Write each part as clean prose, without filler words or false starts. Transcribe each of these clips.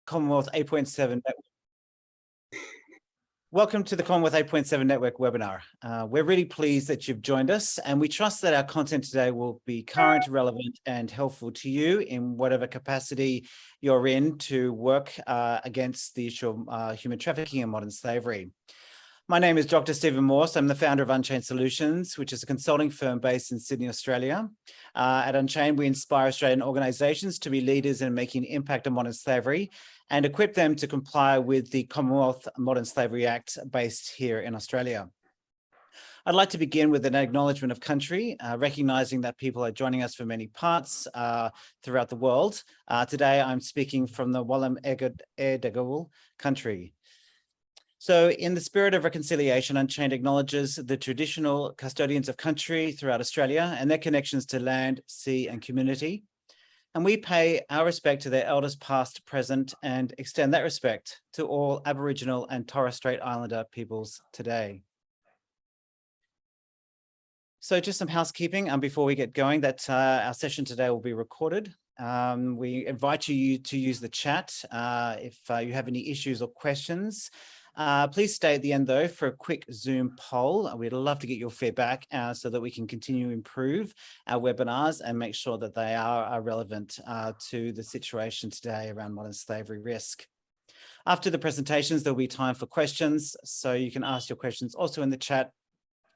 Commonwealth 8.7 Network. Welcome to the Commonwealth 8.7 Network webinar. We're really pleased that you've joined us, and we trust that our content today will be current, relevant, and helpful to you in whatever capacity you're in to work against the issue of human trafficking and modern slavery. My name is Dr. Stephen Morse. I'm the founder of Unchained Solutions, which is a consulting firm based in Sydney, Australia. At Unchained, we inspire Australian organisations to be leaders in making an impact on modern slavery and equip them to comply with the Commonwealth Modern Slavery Act based here in Australia. I'd like to begin with an acknowledgement of country, recognising that people are joining us from many parts throughout the world. Today, I'm speaking from the Wallumedegal country. So in the spirit of reconciliation, Unchained acknowledges the traditional custodians of country throughout Australia and their connections to land, sea, and community. And we pay our respect to their elders past, present, and extend that respect to all Aboriginal and Torres Strait Islander peoples today. So just some housekeeping before we get going, that our session today will be recorded. We invite you to use the chat if you have any issues or questions. Please stay at the end, though, for a quick Zoom poll. We'd love to get your feedback so that we can continue to improve our webinars and make sure that they are relevant to the situation today around modern slavery risk. After the presentations, there'll be time for questions, so you can ask your questions also in the chat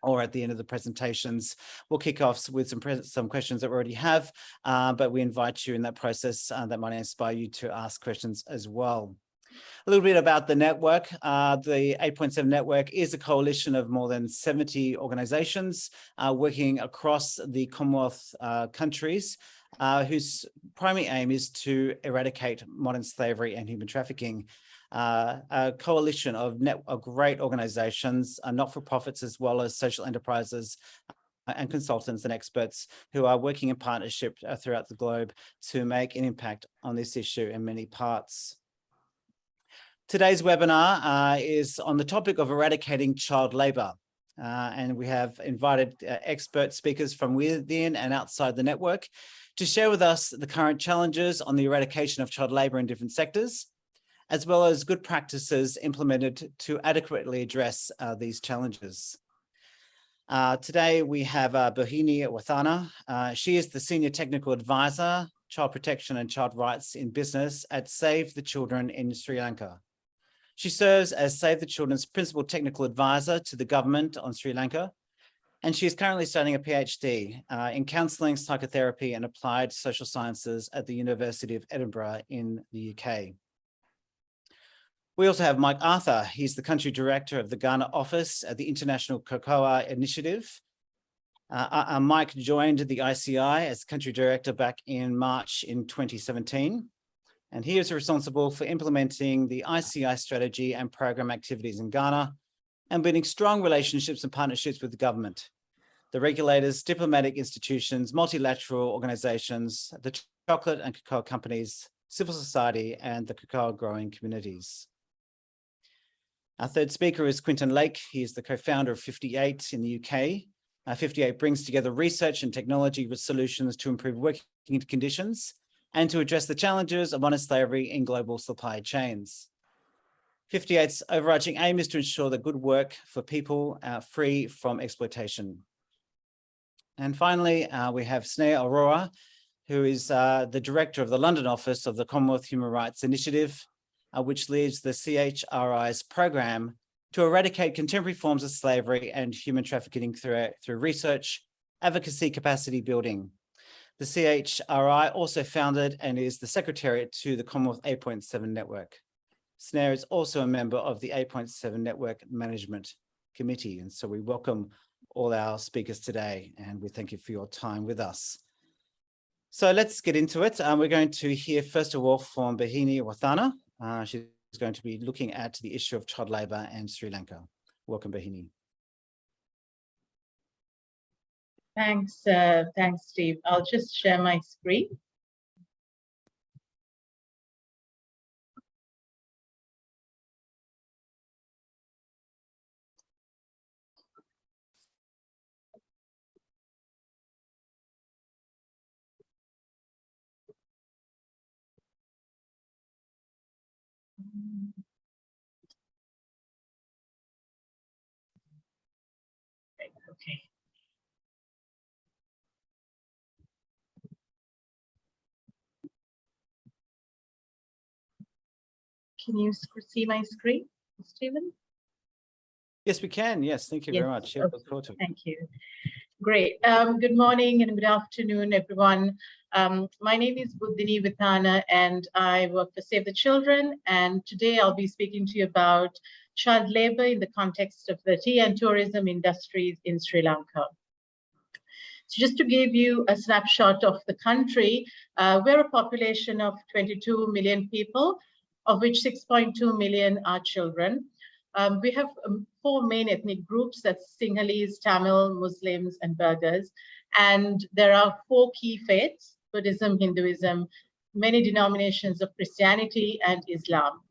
or at the end of the presentations. We'll kick off with some questions that we already have, but we invite you in that process that might inspire you to ask questions as well. A little bit about the network. The 8.7 network is a coalition of more than 70 organisations working across the Commonwealth countries, whose primary aim is to eradicate modern slavery and human trafficking. A coalition of great organisations, not-for-profits, as well as social enterprises and consultants and experts who are working in partnership throughout the globe to make an impact on this issue in many parts. Today's webinar is on the topic of eradicating child labour, and we have invited expert speakers from within and outside the network to share with us the current challenges on the eradication of child labour in different sectors, as well as good practices implemented to adequately address these challenges. Today we have Bhihini Wathana. She is the Senior Technical Advisor, Child Protection and Child Rights in Business at Save the Children in Sri Lanka. She serves as Save the Children's Principal Technical Advisor to the government on Sri Lanka, and she is currently studying a PhD in Counselling, Psychotherapy and Applied Social Sciences at the University of Edinburgh in the UK. We also have Mike Arthur. He's the Country Director of the Ghana Office at the International Cocoa Initiative. Mike joined the ICI as Country Director back in March in 2017. And he is responsible for implementing the ICI strategy and program activities in Ghana and building strong relationships and partnerships with the government, the regulators, diplomatic institutions, multilateral organizations, the chocolate and cocoa companies, civil society, and the cocoa growing communities. Our third speaker is Quinton Lake. He is the co-founder of 58 in the UK. 58 brings together research and technology with solutions to improve working conditions and to address the challenges of modern slavery in global supply chains. 58's overarching aim is to ensure that good work for people free from exploitation. And finally, we have Sneha Arora, who is the director of the London office of the Commonwealth Human Rights Initiative, which leads the CHRI's program to eradicate contemporary forms of slavery and human trafficking through research, advocacy, capacity building. The CHRI also founded and is the secretariat to the Commonwealth 8.7 Network. Sneha is also a member of the 8.7 Network Management Committee. And so we welcome all our speakers today, and we thank you for your time with us. So let's get into it. We're going to hear, first of all, from Bhihini Wathana. She's going to be looking at the issue of child labour and Sri Lanka. Welcome, Bhihini. Thanks, Steve. I'll just share my screen. Okay. Can you see my screen, Stephen? Yes, we can. Yes, thank you very much. Yeah, Okay. look forward to it. Thank you. Great. Good morning and good afternoon, everyone. My name is Buddhini Vithana, and I work for Save the Children. And today I'll be speaking to you about child labor in the context of the tea and tourism industries in Sri Lanka. So just to give you a snapshot of the country, we're a population of 22 million people, of which 6.2 million are children. We have 4 main ethnic groups, that's Sinhalese, Tamil, Muslims, and Burghers. And there are 4 key faiths: Buddhism, Hinduism, many denominations of Christianity, and Islam.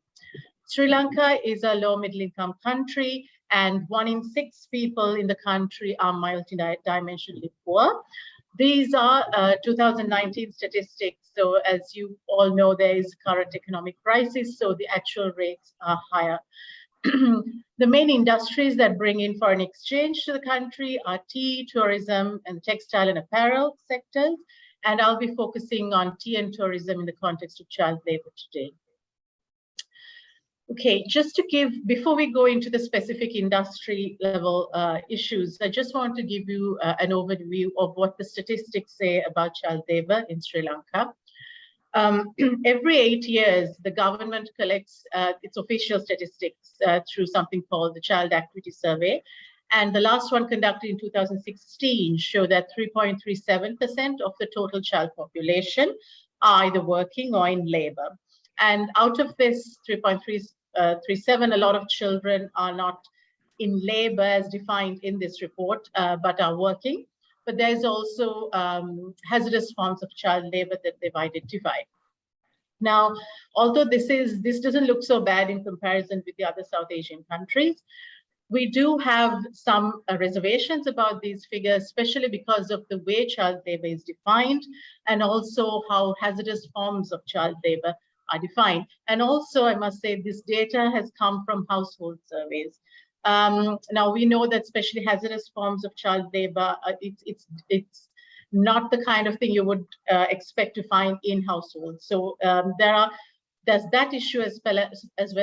Sri Lanka is a low middle income country, and 1 in 6 people in the country are multidimensionally poor. These are 2019 statistics. So as you all know, there is current economic crisis, so the actual rates are higher. The main industries that bring in foreign exchange to the country are tea, tourism, and textile and apparel sectors. And I'll be focusing on tea and tourism in the context of child labor today. Okay, just to give, before we go into the specific industry level issues, I just want to give you an overview of what the statistics say about child labor in Sri Lanka. Every 8 years, the government collects its official statistics through something called the Child Activity Survey. And the last one conducted in 2016 showed that 3.37% of the total child population are either working or in labor. And out of this 3.37, a lot of children are not in labor as defined in this report, but are working. But there's also hazardous forms of child labor that they've identified. Now, although this doesn't look so bad in comparison with the other South Asian countries, we do have some reservations about these figures, especially because of the way child labor is defined, and also how hazardous forms of child labor are defined. And also, I must say, this data has come from household surveys. Now, we know that especially hazardous forms of child labor, it's not the kind of thing you would expect to find in households. So there's that issue as well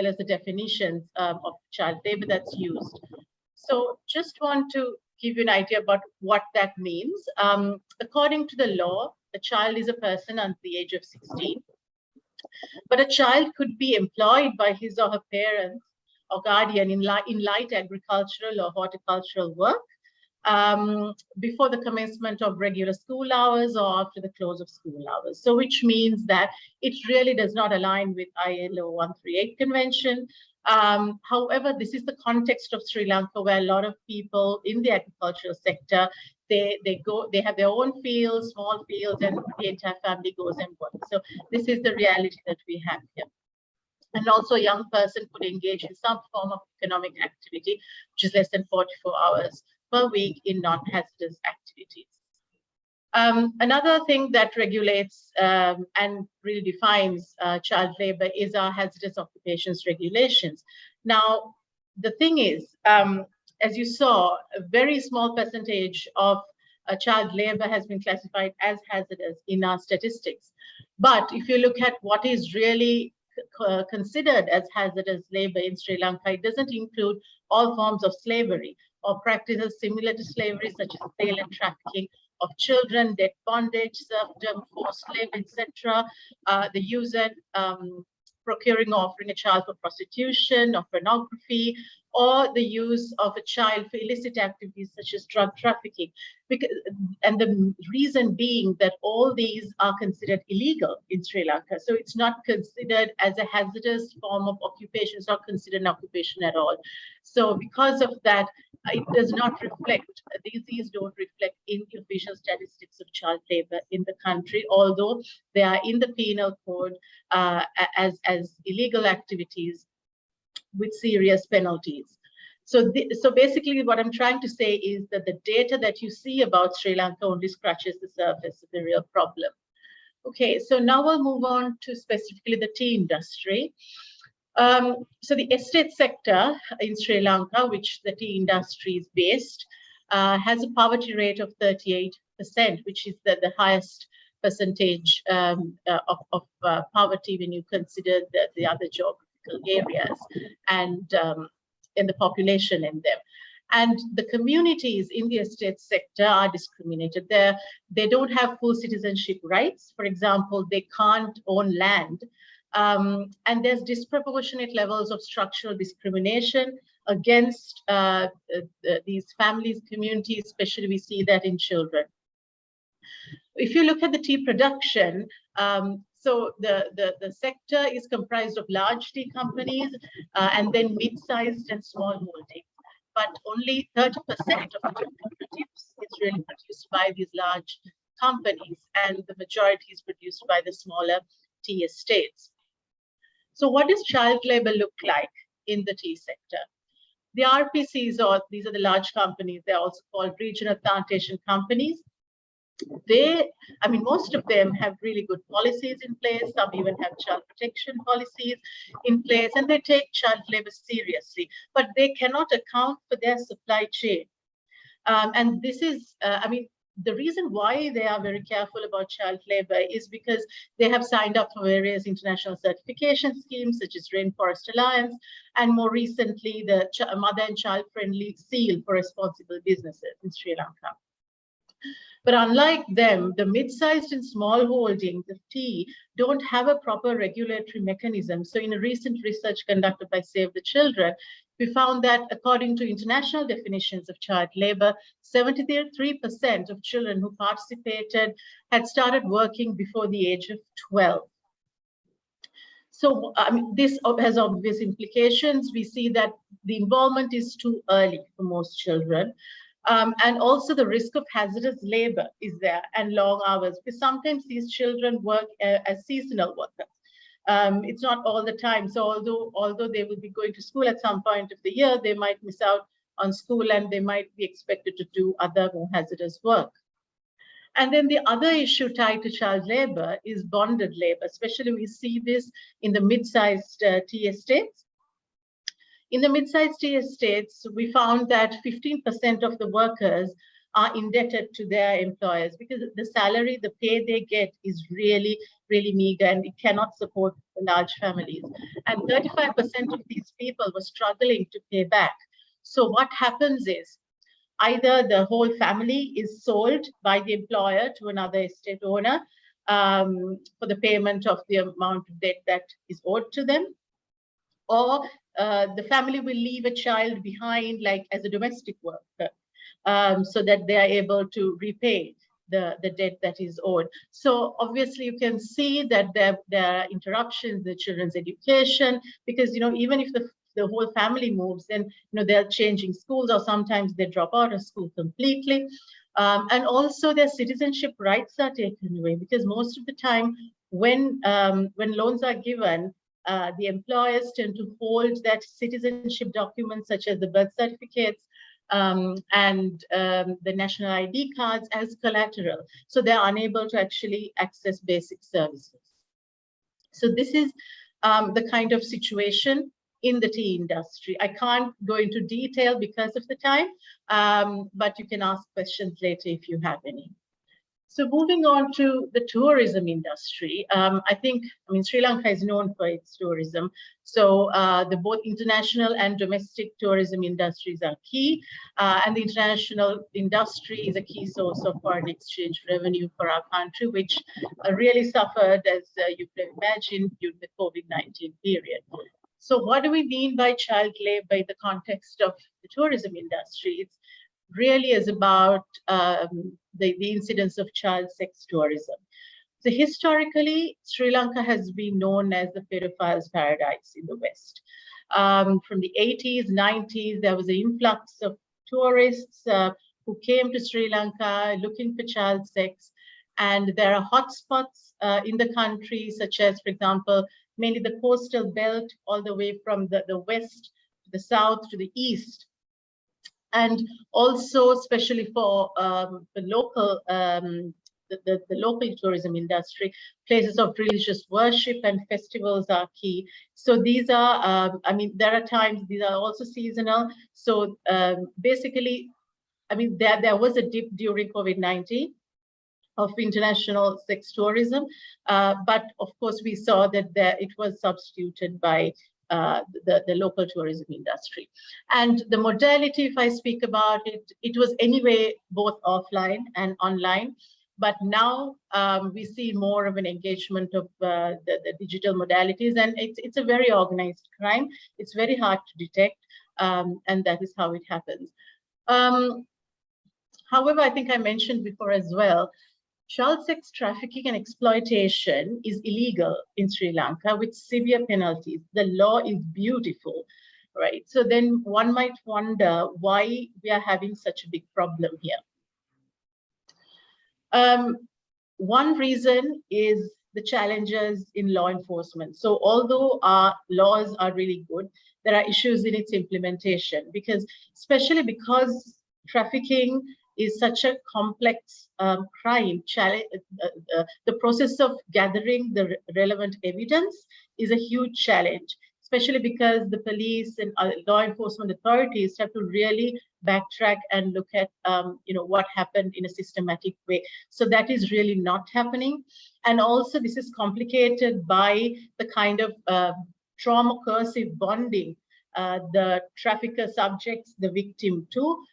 as the definitions of child labor that's used. So just want to give you an idea about what that means. According to the law, a child is a person under the age of 16. But a child could be employed by his or her parents or guardian in light agricultural or horticultural work before the commencement of regular school hours or after the close of school hours. So which means that it really does not align with ILO 138 convention. However, this is the context of Sri Lanka, where a lot of people in the agricultural sector, they have their own fields, small fields, and the entire family goes and works. So this is the reality that we have here. And also a young person could engage in some form of economic activity, which is less than 44 hours per week in non-hazardous activities. Another thing that regulates and really defines child labor is our hazardous occupations regulations. Now, the thing is, as you saw, a very small percentage of child labor has been classified as hazardous in our statistics. But if you look at what is really considered as hazardous labor in Sri Lanka, it doesn't include all forms of slavery or practices similar to slavery, such as sale and trafficking of children, debt bondage, serfdom, forced slavery, etc. The use and procuring or offering a child for prostitution or pornography, or the use of a child for illicit activities such as drug trafficking. And the reason being that all these are considered illegal in Sri Lanka. So it's not considered as a hazardous form of occupation. It's not considered an occupation at all. So because of that, it does not reflect, these don't reflect in the official statistics of child labor in the country, although they are in the penal code as illegal activities with serious penalties. So basically what I'm trying to say is that the data that you see about Sri Lanka only scratches the surface of the real problem. Okay, so now we'll move on to specifically the tea industry. So the estate sector in Sri Lanka, which the tea industry is based, has a poverty rate of 38%, which is the highest percentage of poverty when you consider the other geographical areas and in the population in them. And the communities in the estate sector are discriminated. They don't have full citizenship rights. For example, they can't own land. And there's disproportionate levels of structural discrimination against these families, communities, especially we see that in children. If you look at the tea production, so the sector is comprised of large tea companies and then mid-sized and small holdings. But only 30% of the tea is really produced by these large companies, and the majority is produced by the smaller tea estates. So what does child labor look like in the tea sector? The RPCs, or these are the large companies, they're also called regional plantation companies. Most of them have really good policies in place. Some even have child protection policies in place, and they take child labor seriously, but they cannot account for their supply chain. And this is, the reason why they are very careful about child labor is because they have signed up for various international certification schemes, such as Rainforest Alliance, and more recently, the Mother and Child Friendly Seal for Responsible Businesses in Sri Lanka. But unlike them, the mid-sized and small holdings of tea don't have a proper regulatory mechanism. So in a recent research conducted by Save the Children, we found that according to international definitions of child labor, 73% of children who participated had started working before the age of 12. So this has obvious implications. We see that the involvement is too early for most children. And also the risk of hazardous labor is there, and long hours, because sometimes these children work as seasonal workers. It's not all the time. So although they will be going to school at some point of the year, they might miss out on school and they might be expected to do other more hazardous work. And then the other issue tied to child labor is bonded labor. Especially we see this in the mid-sized tea estates. In the mid-sized tea estates, we found that 15% of the workers are indebted to their employers because the salary, the pay they get is really, really meager, and it cannot support large families. And 35% of these people were struggling to pay back. So what happens is either the whole family is sold by the employer to another estate owner for the payment of the amount of debt that is owed to them, or the family will leave a child behind, like as a domestic worker, so that they are able to repay the debt that is owed. So obviously you can see that there are interruptions in the children's education, because even if the whole family moves, then they're changing schools, or sometimes they drop out of school completely. And also their citizenship rights are taken away, because most of the time when loans are given, the employers tend to hold that citizenship documents, such as the birth certificates and the national ID cards, as collateral. So they're unable to actually access basic services. So this is the kind of situation in the tea industry. I can't go into detail because of the time, but you can ask questions later if you have any. So moving on to the tourism industry, Sri Lanka is known for its tourism. So the both international and domestic tourism industries are key. And the international industry is a key source of foreign exchange revenue for our country, which really suffered, as you can imagine, during the COVID-19 period. So what do we mean by child labor in the context of the tourism industry? It's really is about the incidence of child sex tourism. So historically, Sri Lanka has been known as the pedophiles' paradise in the West. From the 80s, 90s, there was an influx of tourists who came to Sri Lanka looking for child sex. And there are hotspots in the country, such as, for example, mainly the coastal belt, all the way from the west to the south to the east. And also, especially for the local the local tourism industry, places of religious worship and festivals are key. So these are, I mean, there are times, these are also seasonal. So basically, I mean, there was a dip during COVID-19 of international sex tourism, but of course we saw that it was substituted by the local tourism industry. And the modality, if I speak about it, it was anyway both offline and online. But now we see more of an engagement of the digital modalities, and it's a very organized crime. It's very hard to detect, and that is how it happens. However, I think I mentioned before as well, child sex trafficking and exploitation is illegal in Sri Lanka with severe penalties. The law is beautiful, right? So then one might wonder why we are having such a big problem here. One reason is the challenges in law enforcement. So although our laws are really good, there are issues in its implementation, because especially because trafficking is such a complex crime. The process of gathering the relevant evidence is a huge challenge, especially because the police and law enforcement authorities have to really backtrack and look at what happened in a systematic way. So that is really not happening. And also this is complicated by the kind of trauma coercive bonding the trafficker subjects the victim to,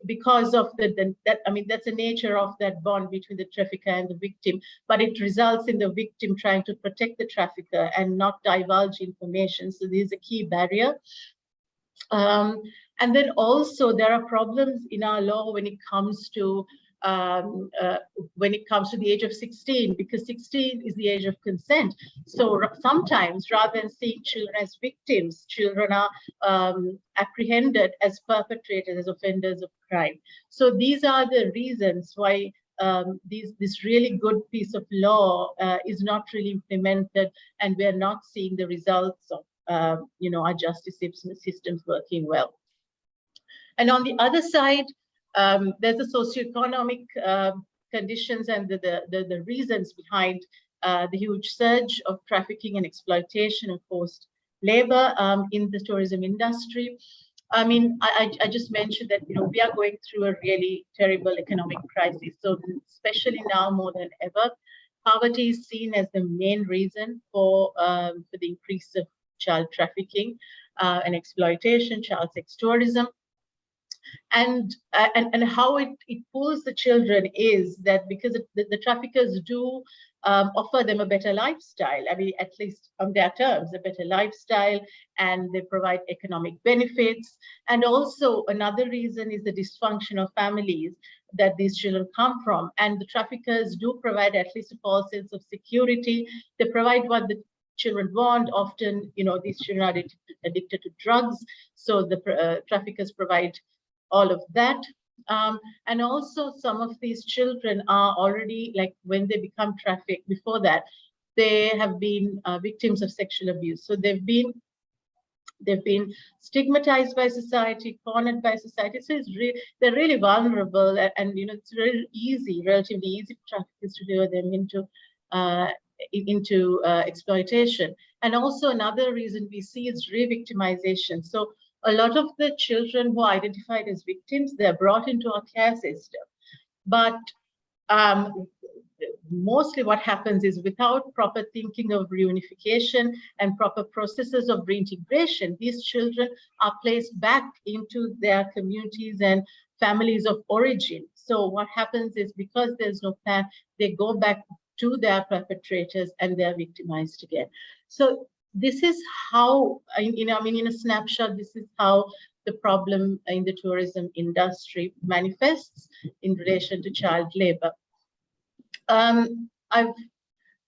because of that's the nature of that bond between the trafficker and the victim, but it results in the victim trying to protect the trafficker and not divulge information. So this is a key barrier. And then also there are problems in our law when it comes to the age of 16, because 16 is the age of consent. So sometimes, rather than seeing children as victims, children are apprehended as perpetrators, as offenders of crime. So these are the reasons why this really good piece of law is not really implemented, and we are not seeing the results of our justice systems working well. And on the other side, there's the socioeconomic conditions and the reasons behind the huge surge of trafficking and exploitation and forced labor in the tourism industry. I mean, I just mentioned that we are going through a really terrible economic crisis. So especially now more than ever, poverty is seen as the main reason for the increase of child trafficking and exploitation, child sex tourism. And how it pulls the children is that because the traffickers do offer them a better lifestyle. I mean, at least on their terms, a better lifestyle, and they provide economic benefits. And also another reason is the dysfunction of families that these children come from. And the traffickers do provide at least a false sense of security. They provide what the children want. Often, these children are addicted to drugs. So the traffickers provide all of that. And also some of these children are already, like when they become trafficked, before that, they have been victims of sexual abuse. So they've been stigmatized by society, cornered by society. So they're really vulnerable, and it's really relatively easy for traffickers to lure them into exploitation. And also another reason we see is re-victimization. So a lot of the children who are identified as victims, they're brought into our care system. But mostly what happens is, without proper thinking of reunification and proper processes of reintegration, these children are placed back into their communities and families of origin. So what happens is, because there's no plan, they go back to their perpetrators and they're victimized again. So this is how, in a snapshot, this is how the problem in the tourism industry manifests in relation to child labor. I've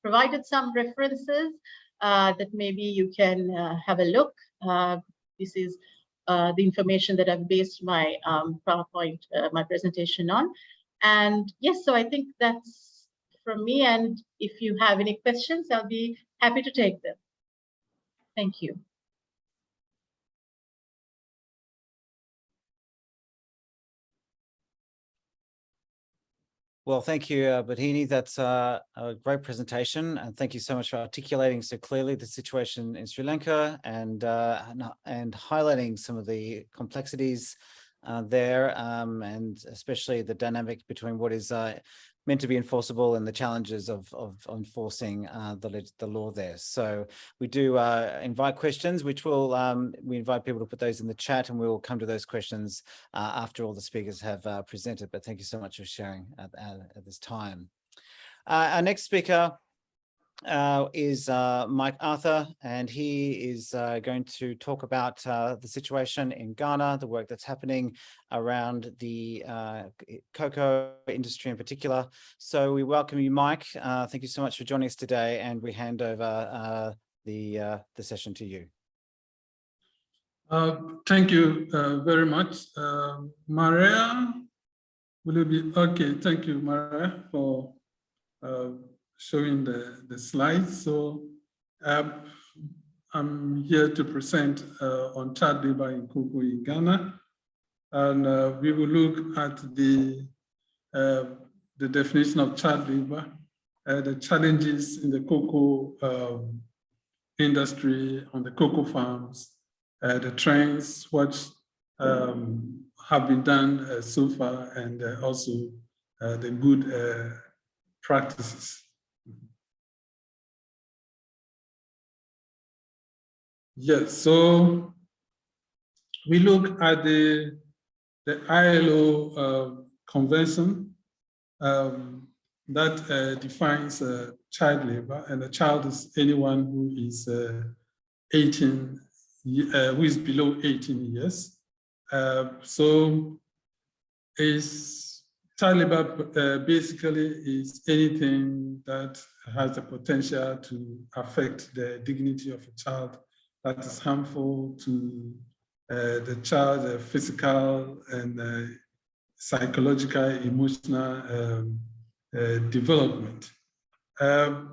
provided some references that maybe you can have a look. This is the information that I've based my PowerPoint, my presentation on. And yes, so I think that's from me. And if you have any questions, I'll be happy to take them. Thank you. Well, thank you, Badhini. That's a great presentation, and thank you so much for articulating so clearly the situation in Sri Lanka and highlighting some of the complexities there, and especially the dynamic between what is meant to be enforceable and the challenges of enforcing the law there. So we do invite questions, which will we invite people to put those in the chat, and we will come to those questions after all the speakers have presented. But thank you so much for sharing at this time. Our next speaker is Mike Arthur, and he is going to talk about the situation in Ghana, the work that's happening around the cocoa industry in particular. So we welcome you, Mike. Thank you so much for joining us today, and we hand over the session to you. Thank you very much. Maria, will you be okay? Thank you, Maria, for showing the slides. So I'm here to present on child labor in cocoa in Ghana, and we will look at the definition of child labor, the challenges in the cocoa industry, on the cocoa farms, the trends, what have been done so far, and also the good practices. Yes, so we look at the ILO convention that defines child labor, and a child is anyone who is 18, who is below 18 years. So child labor basically is anything that has the potential to affect the dignity of a child, that is harmful to the child's physical and psychological, emotional development. And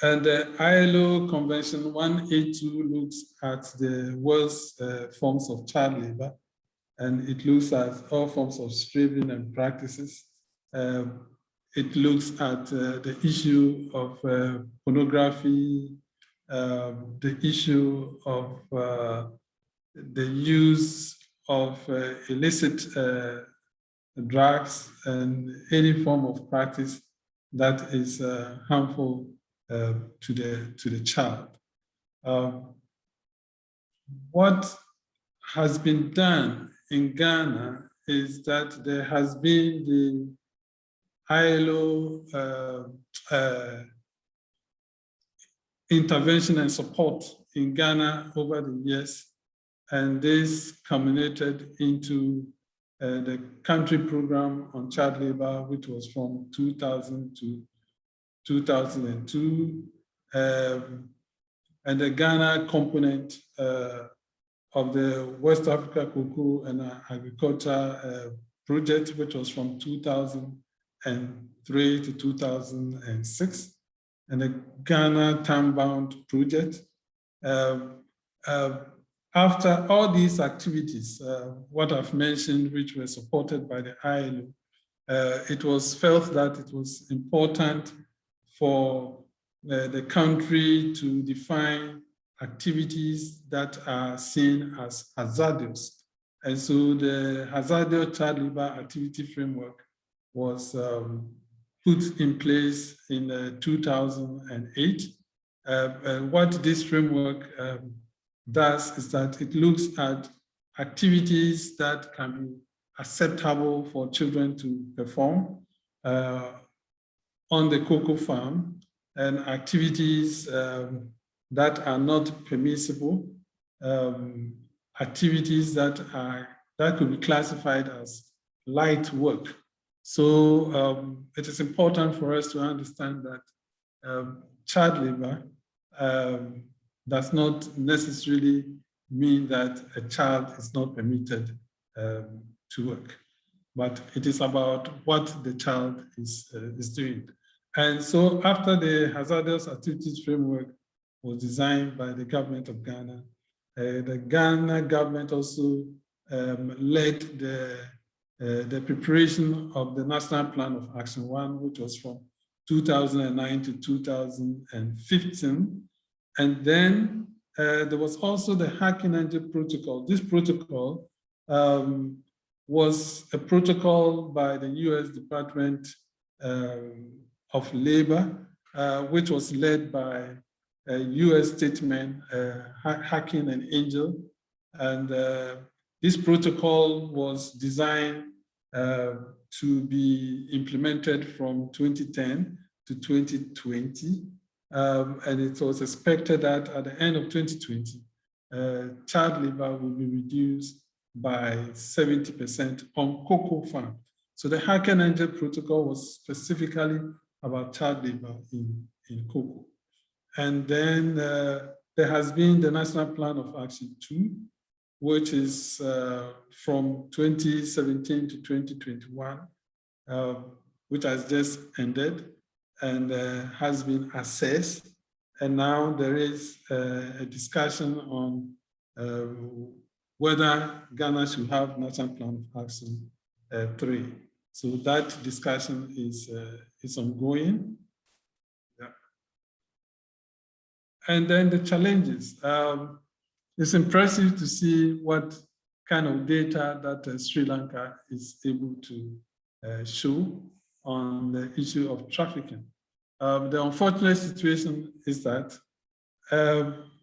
the ILO Convention 182 looks at the worst forms of child labor, and it looks at all forms of slaving and practices. It looks at the issue of pornography, the issue of the use of illicit drugs, and any form of practice that is harmful to the child. What has been done in Ghana is that there has been the ILO intervention and support in Ghana over the years, and this culminated into the country program on child labor, which was from 2000 to 2002, and the Ghana component of the West Africa Cocoa and Agriculture project, which was from 2003 to 2006, and the Ghana Time-Bound project. After all these activities, what I've mentioned, which were supported by the ILO, it was felt that it was important for the country to define activities that are seen as hazardous. And so the hazardous child labor activity framework was put in place in 2008. And what this framework does is that it looks at activities that can be acceptable for children to perform on the cocoa farm, and activities that are not permissible, activities that could be classified as light work. So it is important for us to understand that child labor does not necessarily mean that a child is not permitted to work, but it is about what the child is doing. And so after the hazardous activities framework was designed by the government of Ghana, the Ghana government also led the the preparation of the National Plan of Action 1, which was from 2009 to 2015. And then there was also the Hacking Angel Protocol. This protocol was a protocol by the US Department of Labor, which was led by a US statesman, Hacking an Angel. And this protocol was designed to be implemented from 2010 to 2020. And it was expected that at the end of 2020, child labor will be reduced by 70% on cocoa farm. So the Hacking Angel Protocol was specifically about child labor in cocoa. And then there has been the National Plan of Action 2, which is from 2017 to 2021, which has just ended and has been assessed. And now there is a discussion on whether Ghana should have National Plan of Action 3. So that discussion is ongoing. Yeah. And then the challenges. It's impressive to see what kind of data that Sri Lanka is able to show on the issue of trafficking. The unfortunate situation is that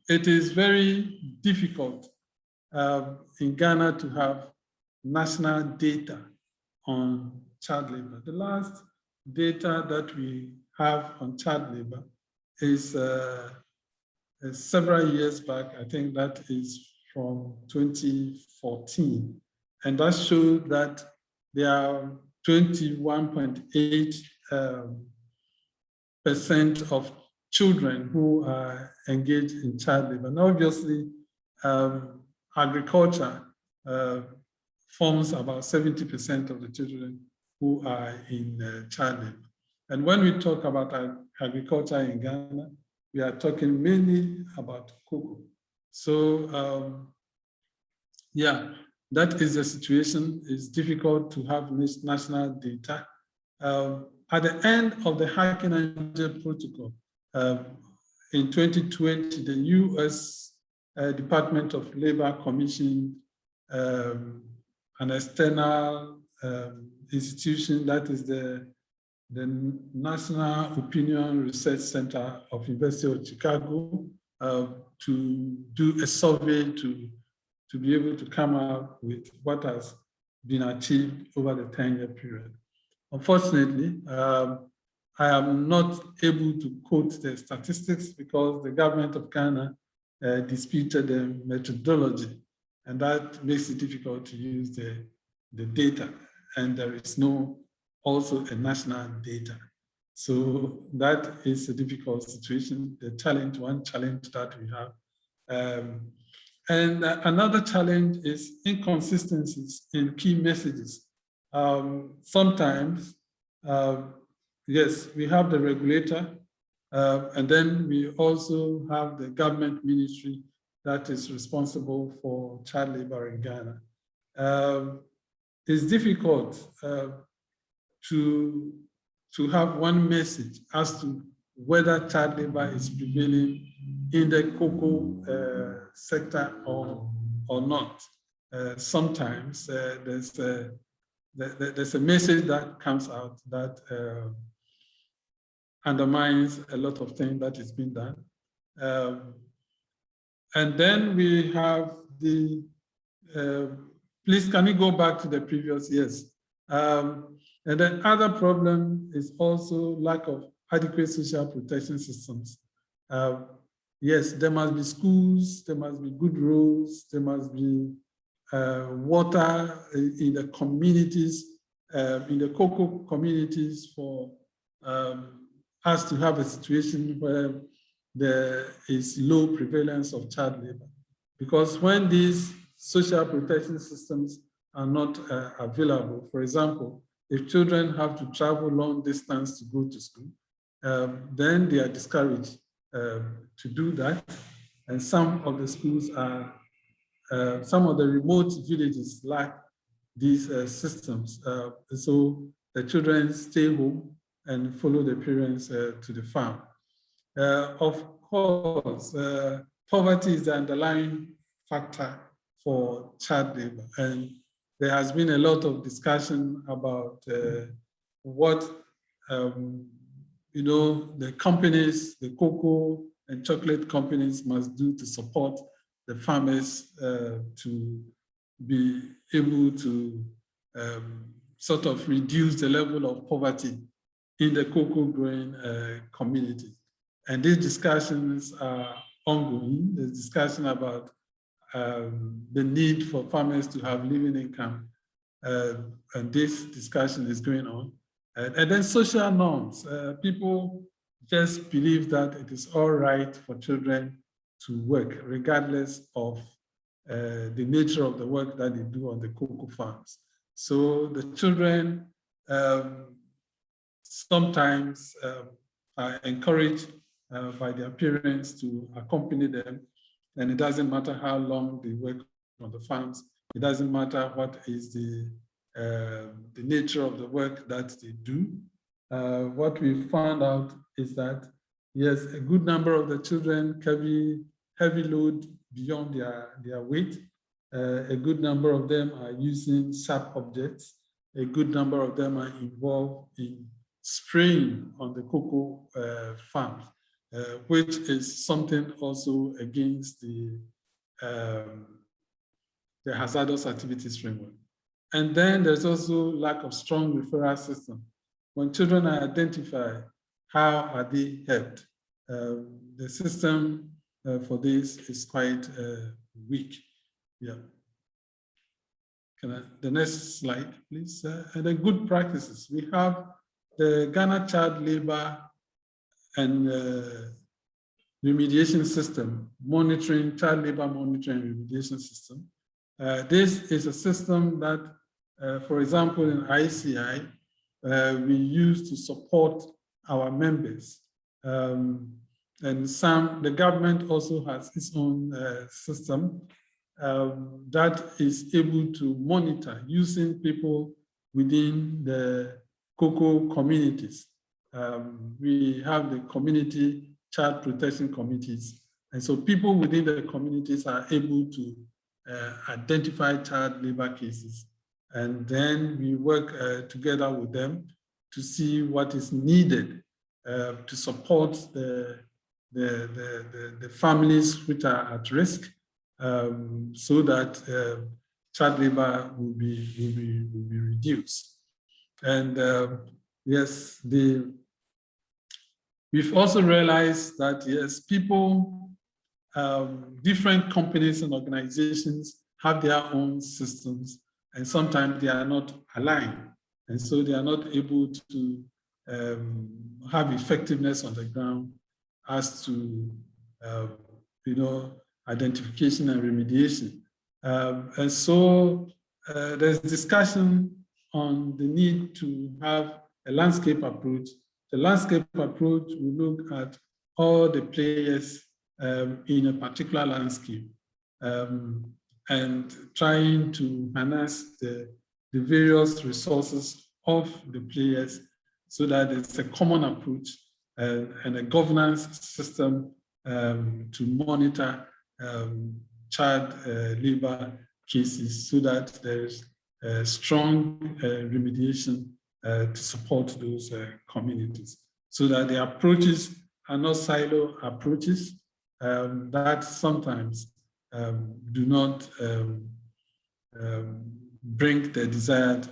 it is very difficult in Ghana to have national data on child labor. The last data that we have on child labor is several years back. I think that is from 2014. And that showed that there are 21.8% of children who are engaged in child labor. Now, obviously, agriculture forms about 70% of the children who are in child labor. And when we talk about agriculture in Ghana, we are talking mainly about cocoa. So, yeah, that is the situation. It's difficult to have national data. At the end of the Hacking Angel Protocol, in 2020, the US Department of Labor commissioned an external institution, that is the National Opinion Research Center of University of Chicago, to do a survey to be able to come out with what has been achieved over the 10-year period. Unfortunately, I am not able to quote the statistics because the government of Ghana disputed the methodology, and that makes it difficult to use the data, and there is also a national data. So that is a difficult situation, one challenge that we have. And another challenge is inconsistencies in key messages. Sometimes, yes, we have the regulator, and then we also have the government ministry that is responsible for child labor in Ghana. It's difficult to have one message as to whether child labor is prevailing in the cocoa sector or not. Sometimes there's a message that comes out that undermines a lot of things that is being done. And then we have the, please can we go back to the previous, yes. And then other problem is also lack of adequate social protection systems. Yes, there must be schools, there must be good roads, there must be water in the communities, in the cocoa communities for us to have a situation where there is low prevalence of child labor. Because when these social protection systems are not available, for example, if children have to travel long distance to go to school, then they are discouraged to do that. And some of the schools are, some of the remote villages lack these systems. So the children stay home and follow the parents to the farm. Of course, poverty is the underlying factor for child labor. And there has been a lot of discussion about what the companies, the cocoa and chocolate companies must do to support the farmers to be able to sort of reduce the level of poverty in the cocoa growing community. And these discussions are ongoing. There's discussion about the need for farmers to have living income. And this discussion is going on. And then social norms. People just believe that it is all right for children to work, regardless of the nature of the work that they do on the cocoa farms. So the children sometimes are encouraged by their parents to accompany them. And it doesn't matter how long they work on the farms. It doesn't matter what is the nature of the work that they do. What we found out is that, yes, a good number of the children carry heavy load beyond their weight. A good number of them are using sharp objects. A good number of them are involved in spraying on the cocoa farms, which is something also against the hazardous activities framework. And then there's also lack of strong referral system. When children are identified, how are they helped? The system for this is quite weak. Yeah. The next slide, please. And then good practices. We have the Ghana Child Labor and Remediation System, child labor monitoring and remediation system. This is a system that, for example, in ICI, we use to support our members. And the government also has its own system that is able to monitor using people within the cocoa communities. We have the community child protection committees. And so people within the communities are able to identify child labor cases. And then we work together with them to see what is needed to support the families which are at risk, so that child labor will be reduced. And yes, we've also realized that yes, people, different companies and organizations have their own systems, and sometimes they are not aligned, and so they are not able to have effectiveness on the ground as to identification and remediation. And so there's discussion on the need to have a landscape approach. The landscape approach will look at all the players in a particular landscape and trying to harness the various resources of the players so that it's a common approach and a governance system to monitor child labor cases so that there's strong remediation to support those communities, so that the approaches are not silo approaches that sometimes do not bring the desired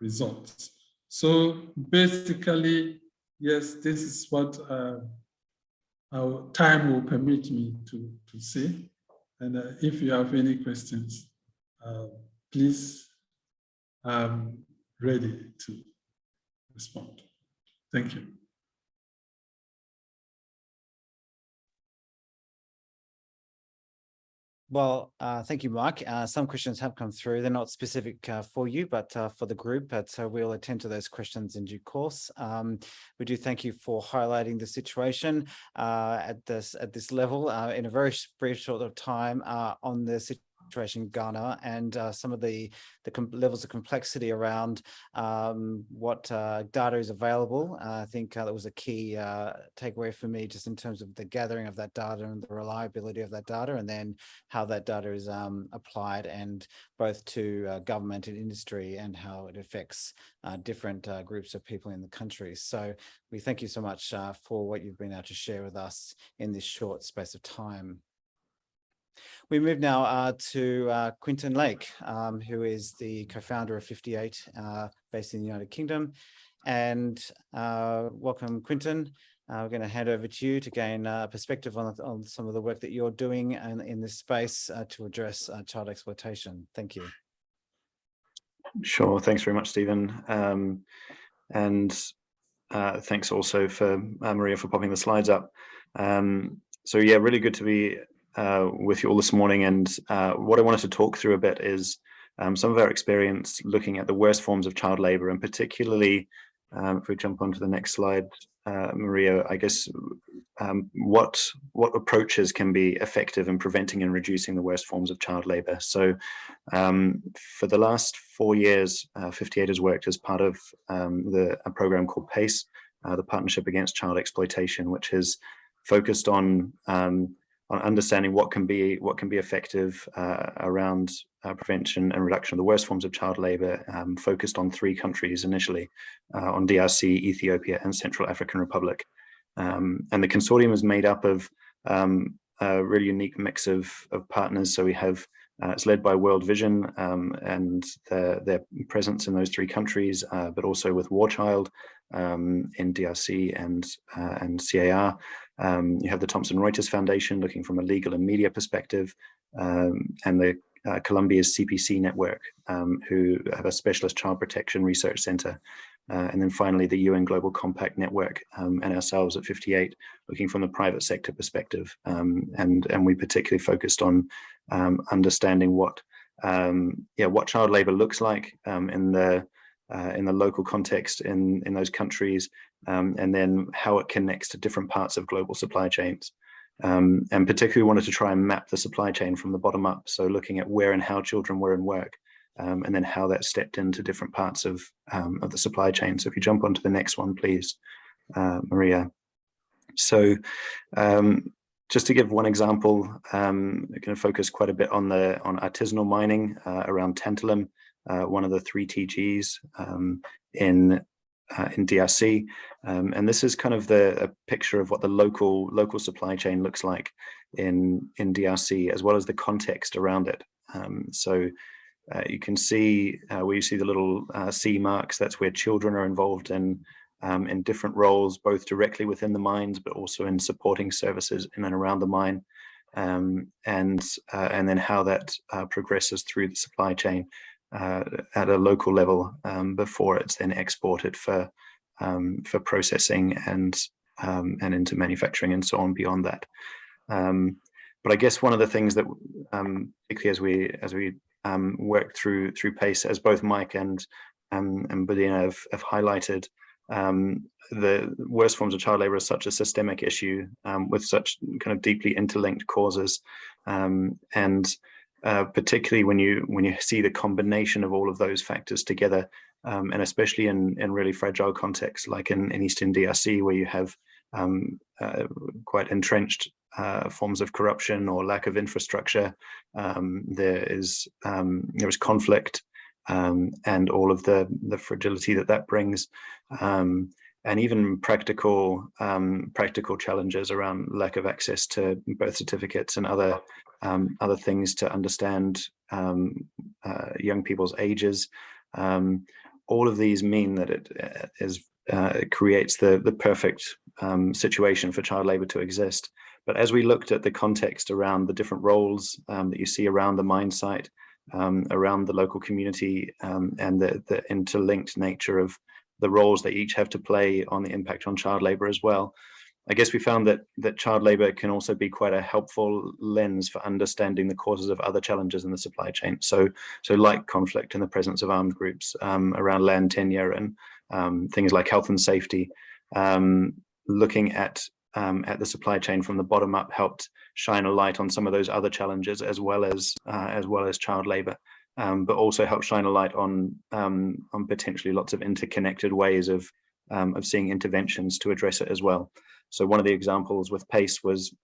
results. So basically, yes, this is what our time will permit me to say. And if you have any questions, please, I'm ready to respond. Thank you. Well, thank you, Mike. Some questions have come through. They're not specific for you, but for the group. But we'll attend to those questions in due course. We do thank you for highlighting the situation at this level in a very brief short of time on the situation situation in Ghana and some of the levels of complexity around what data is available. I think that was a key takeaway for me, just in terms of the gathering of that data and the reliability of that data, and then how that data is applied, and both to government and industry, and how it affects different groups of people in the country. So we thank you so much for what you've been able to share with us in this short space of time. We move now to Quinton Lake, who is the co-founder of 58, based in the United Kingdom. And welcome, Quinton. We're going to hand over to you to gain a perspective on some of the work that you're doing in this space to address child exploitation. Thank you. Sure. Thanks very much, Stephen. And thanks also for Maria for popping the slides up. So yeah, really good to be with you all this morning. And what I wanted to talk through a bit is some of our experience looking at the worst forms of child labor, and particularly, if we jump onto the next slide, Maria, I guess, what approaches can be effective in preventing and reducing the worst forms of child labor. So for the last 4 years, 58 has worked as part of a program called PACE, the Partnership Against Child Exploitation, which is focused on understanding what can be effective around prevention and reduction of the worst forms of child labor, focused on 3 countries initially, on DRC, Ethiopia, and Central African Republic. And the consortium is made up of a really unique mix of partners. So we have, it's led by World Vision and their presence in those 3 countries, but also with War Child in DRC and CAR. You have the Thomson Reuters Foundation looking from a legal and media perspective, and the Colombia's CPC network, who have a specialist child protection research center. And then finally, the UN Global Compact Network, and ourselves at 58, looking from the private sector perspective. And we particularly focused on understanding what child labor looks like in the local context in those countries, and then how it connects to different parts of global supply chains. And particularly wanted to try and map the supply chain from the bottom up. So looking at where and how children were in work, and then how that stepped into different parts of the supply chain. So if you jump onto the next one, please, Maria. So just to give one example, I'm going to focus quite a bit on artisanal mining around tantalum, one of the 3 TGs in DRC, and this is kind of a picture of what the local supply chain looks like in DRC, as well as the context around it. So you can see where you see the little C marks. That's where children are involved in different roles, both directly within the mines, but also in supporting services in and around the mine, and then how that progresses through the supply chain at a local level before it's then exported for processing and into manufacturing and so on beyond that. But I guess one of the things that, particularly as we work through PACE, as both Mike and Budina have highlighted, the worst forms of child labor is such a systemic issue with such kind of deeply interlinked causes, and particularly when you see the combination of all of those factors together, and especially in really fragile contexts like in Eastern DRC, where you have quite entrenched forms of corruption or lack of infrastructure. There is conflict, and all of the fragility that brings, and even practical challenges around lack of access to birth certificates and other things to understand young people's ages. All of these mean that it creates the perfect situation for child labor to exist. But as we looked at the context around the different roles that you see around the mine site, around the local community, and the interlinked nature of the roles they each have to play on the impact on child labor as well, I guess we found that child labor can also be quite a helpful lens for understanding the causes of other challenges in the supply chain. So like conflict in the presence of armed groups around land tenure and things like health and safety, looking at at the supply chain from the bottom up helped shine a light on some of those other challenges, as well as child labour, but also helped shine a light on potentially lots of interconnected ways of seeing interventions to address it as well. So one of the examples with PACE was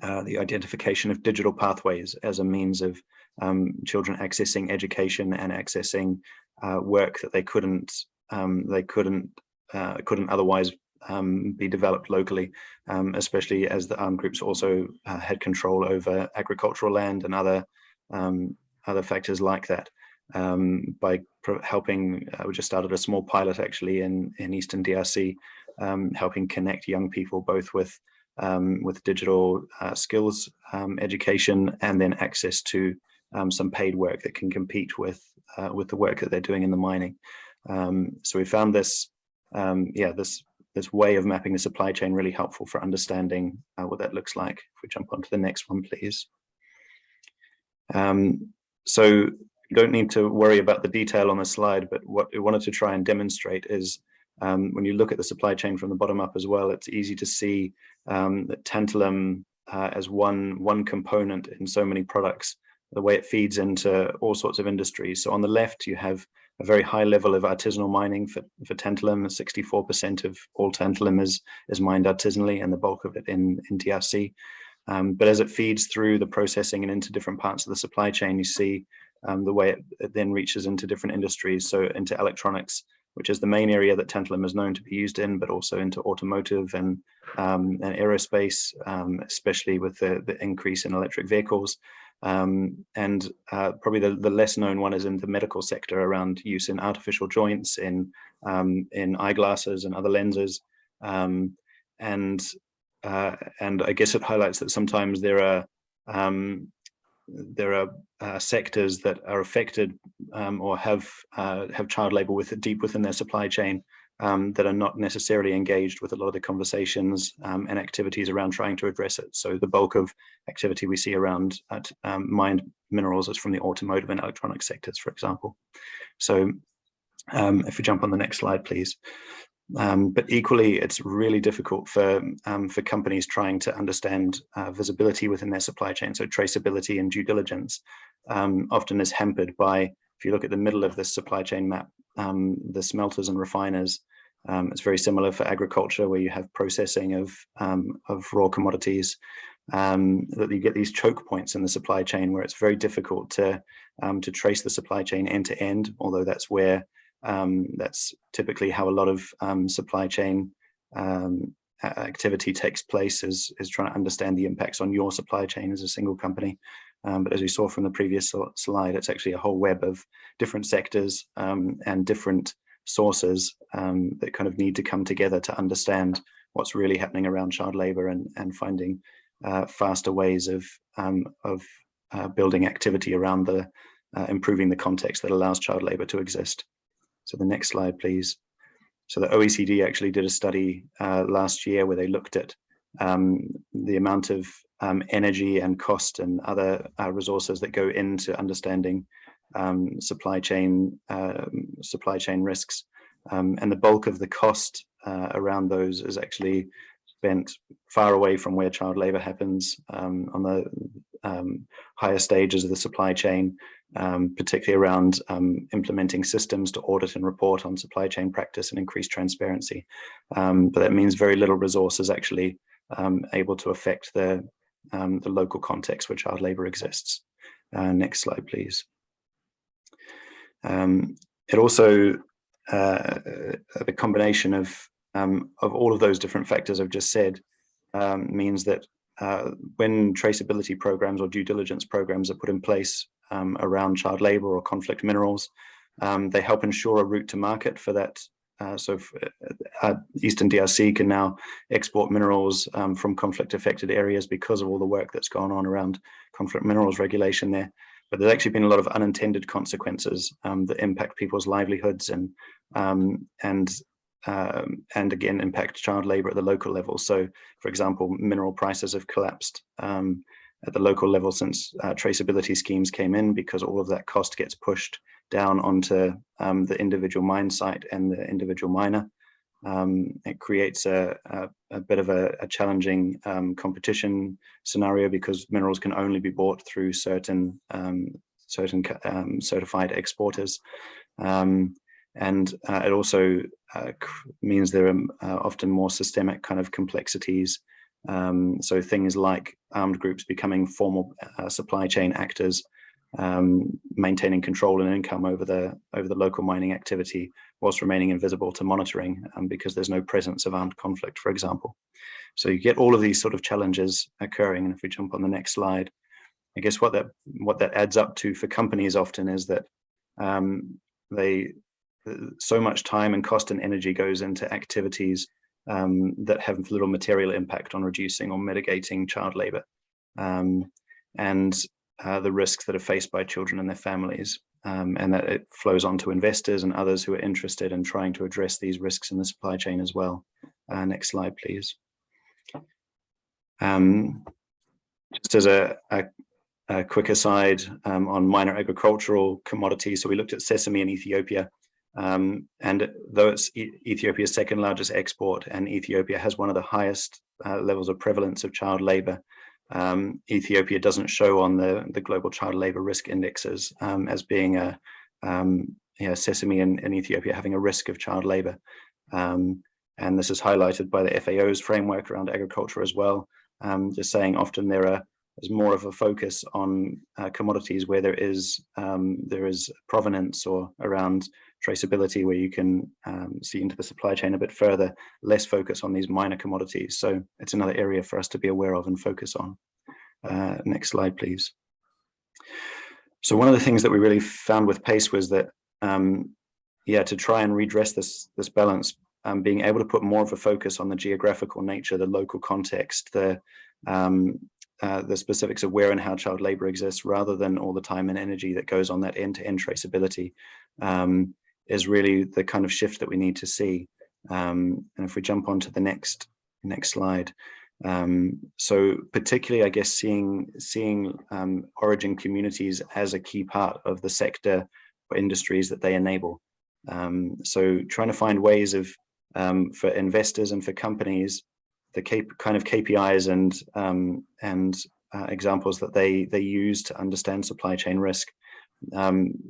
the identification of digital pathways as a means of children accessing education and accessing work that they couldn't otherwise be developed locally, especially as the armed groups also had control over agricultural land and other factors like that. By helping, we just started a small pilot actually in Eastern DRC, helping connect young people both with digital skills education and then access to some paid work that can compete with the work that they're doing in the mining. So we found this this way of mapping the supply chain really helpful for understanding what that looks like. If we jump on to the next one, please. So you don't need to worry about the detail on the slide, but what we wanted to try and demonstrate is when you look at the supply chain from the bottom up as well, it's easy to see that tantalum as one component in so many products, the way it feeds into all sorts of industries. So on the left, you have a very high level of artisanal mining for tantalum. 64% of all tantalum is mined artisanally, and the bulk of it in DRC. But as it feeds through the processing and into different parts of the supply chain, you see the way it then reaches into different industries. So into electronics, which is the main area that tantalum is known to be used in, but also into automotive and aerospace, especially with the increase in electric vehicles. And probably the less known one is in the medical sector around use in artificial joints, in eyeglasses and other lenses. And I guess it highlights that sometimes there are sectors that are affected or have child labor deep within their supply chain that are not necessarily engaged with a lot of the conversations and activities around trying to address it. So the bulk of activity we see around mined minerals is from the automotive and electronic sectors, for example. So if we jump on the next slide, please. But equally, it's really difficult for companies trying to understand visibility within their supply chain. So traceability and due diligence often is hampered by, if you look at the middle of this supply chain map, the smelters and refiners. It's very similar for agriculture, where you have processing of raw commodities, that you get these choke points in the supply chain where it's very difficult to trace the supply chain end to end, although that's where that's typically how a lot of supply chain activity takes place, is trying to understand the impacts on your supply chain as a single company. But as we saw from the previous slide, it's actually a whole web of different sectors and different sources that kind of need to come together to understand what's really happening around child labor and finding faster ways of building activity around improving the context that allows child labor to exist. So the next slide, please. So the OECD actually did a study last year where they looked at the amount of energy and cost and other resources that go into understanding supply chain risks, and the bulk of the cost around those is actually spent far away from where child labor happens, on the higher stages of the supply chain, particularly around implementing systems to audit and report on supply chain practice and increase transparency. But that means very little resource is actually able to affect the local context where child labor exists. Next slide, please. It also, the combination of all of those different factors I've just said means that when traceability programs or due diligence programs are put in place around child labor or conflict minerals, they help ensure a route to market for that. So Eastern DRC can now export minerals from conflict affected areas because of all the work that's gone on around conflict minerals regulation there. But there's actually been a lot of unintended consequences that impact people's livelihoods and again impact child labor at the local level. So, for example, mineral prices have collapsed at the local level since traceability schemes came in, because all of that cost gets pushed down onto the individual mine site and the individual miner. It creates a bit of a challenging competition scenario because minerals can only be bought through certain certified exporters. And it also means there are often more systemic kind of complexities. So things like armed groups becoming formal supply chain actors, maintaining control and income over the local mining activity whilst remaining invisible to monitoring, because there's no presence of armed conflict, for example. So you get all of these sort of challenges occurring. And if we jump on the next slide, I guess what that adds up to for companies often is that so much time and cost and energy goes into activities that have little material impact on reducing or mitigating child labor, and the risks that are faced by children and their families, and that it flows on to investors and others who are interested in trying to address these risks in the supply chain as well. Next slide, please. Just as a quick aside on minor agricultural commodities, so we looked at sesame in Ethiopia, and though it's Ethiopia's second largest export and Ethiopia has one of the highest levels of prevalence of child labor, Ethiopia doesn't show on the global child labor risk indexes as being sesame in Ethiopia having a risk of child labor. And this is highlighted by the FAO's framework around agriculture as well, just saying often there's more of a focus on commodities where there is provenance or around traceability, where you can see into the supply chain a bit further, less focus on these minor commodities. So it's another area for us to be aware of and focus on. Next slide, please. So one of the things that we really found with PACE was that, to try and redress this balance, being able to put more of a focus on the geographical nature, the local context, the specifics of where and how child labor exists, rather than all the time and energy that goes on that end-to-end traceability, is really the kind of shift that we need to see. And if we jump on to the next slide, so particularly, I guess, seeing origin communities as a key part of the sector or industries that they enable. So trying to find ways of for investors and for companies, the kind of KPIs and examples that they use to understand supply chain risk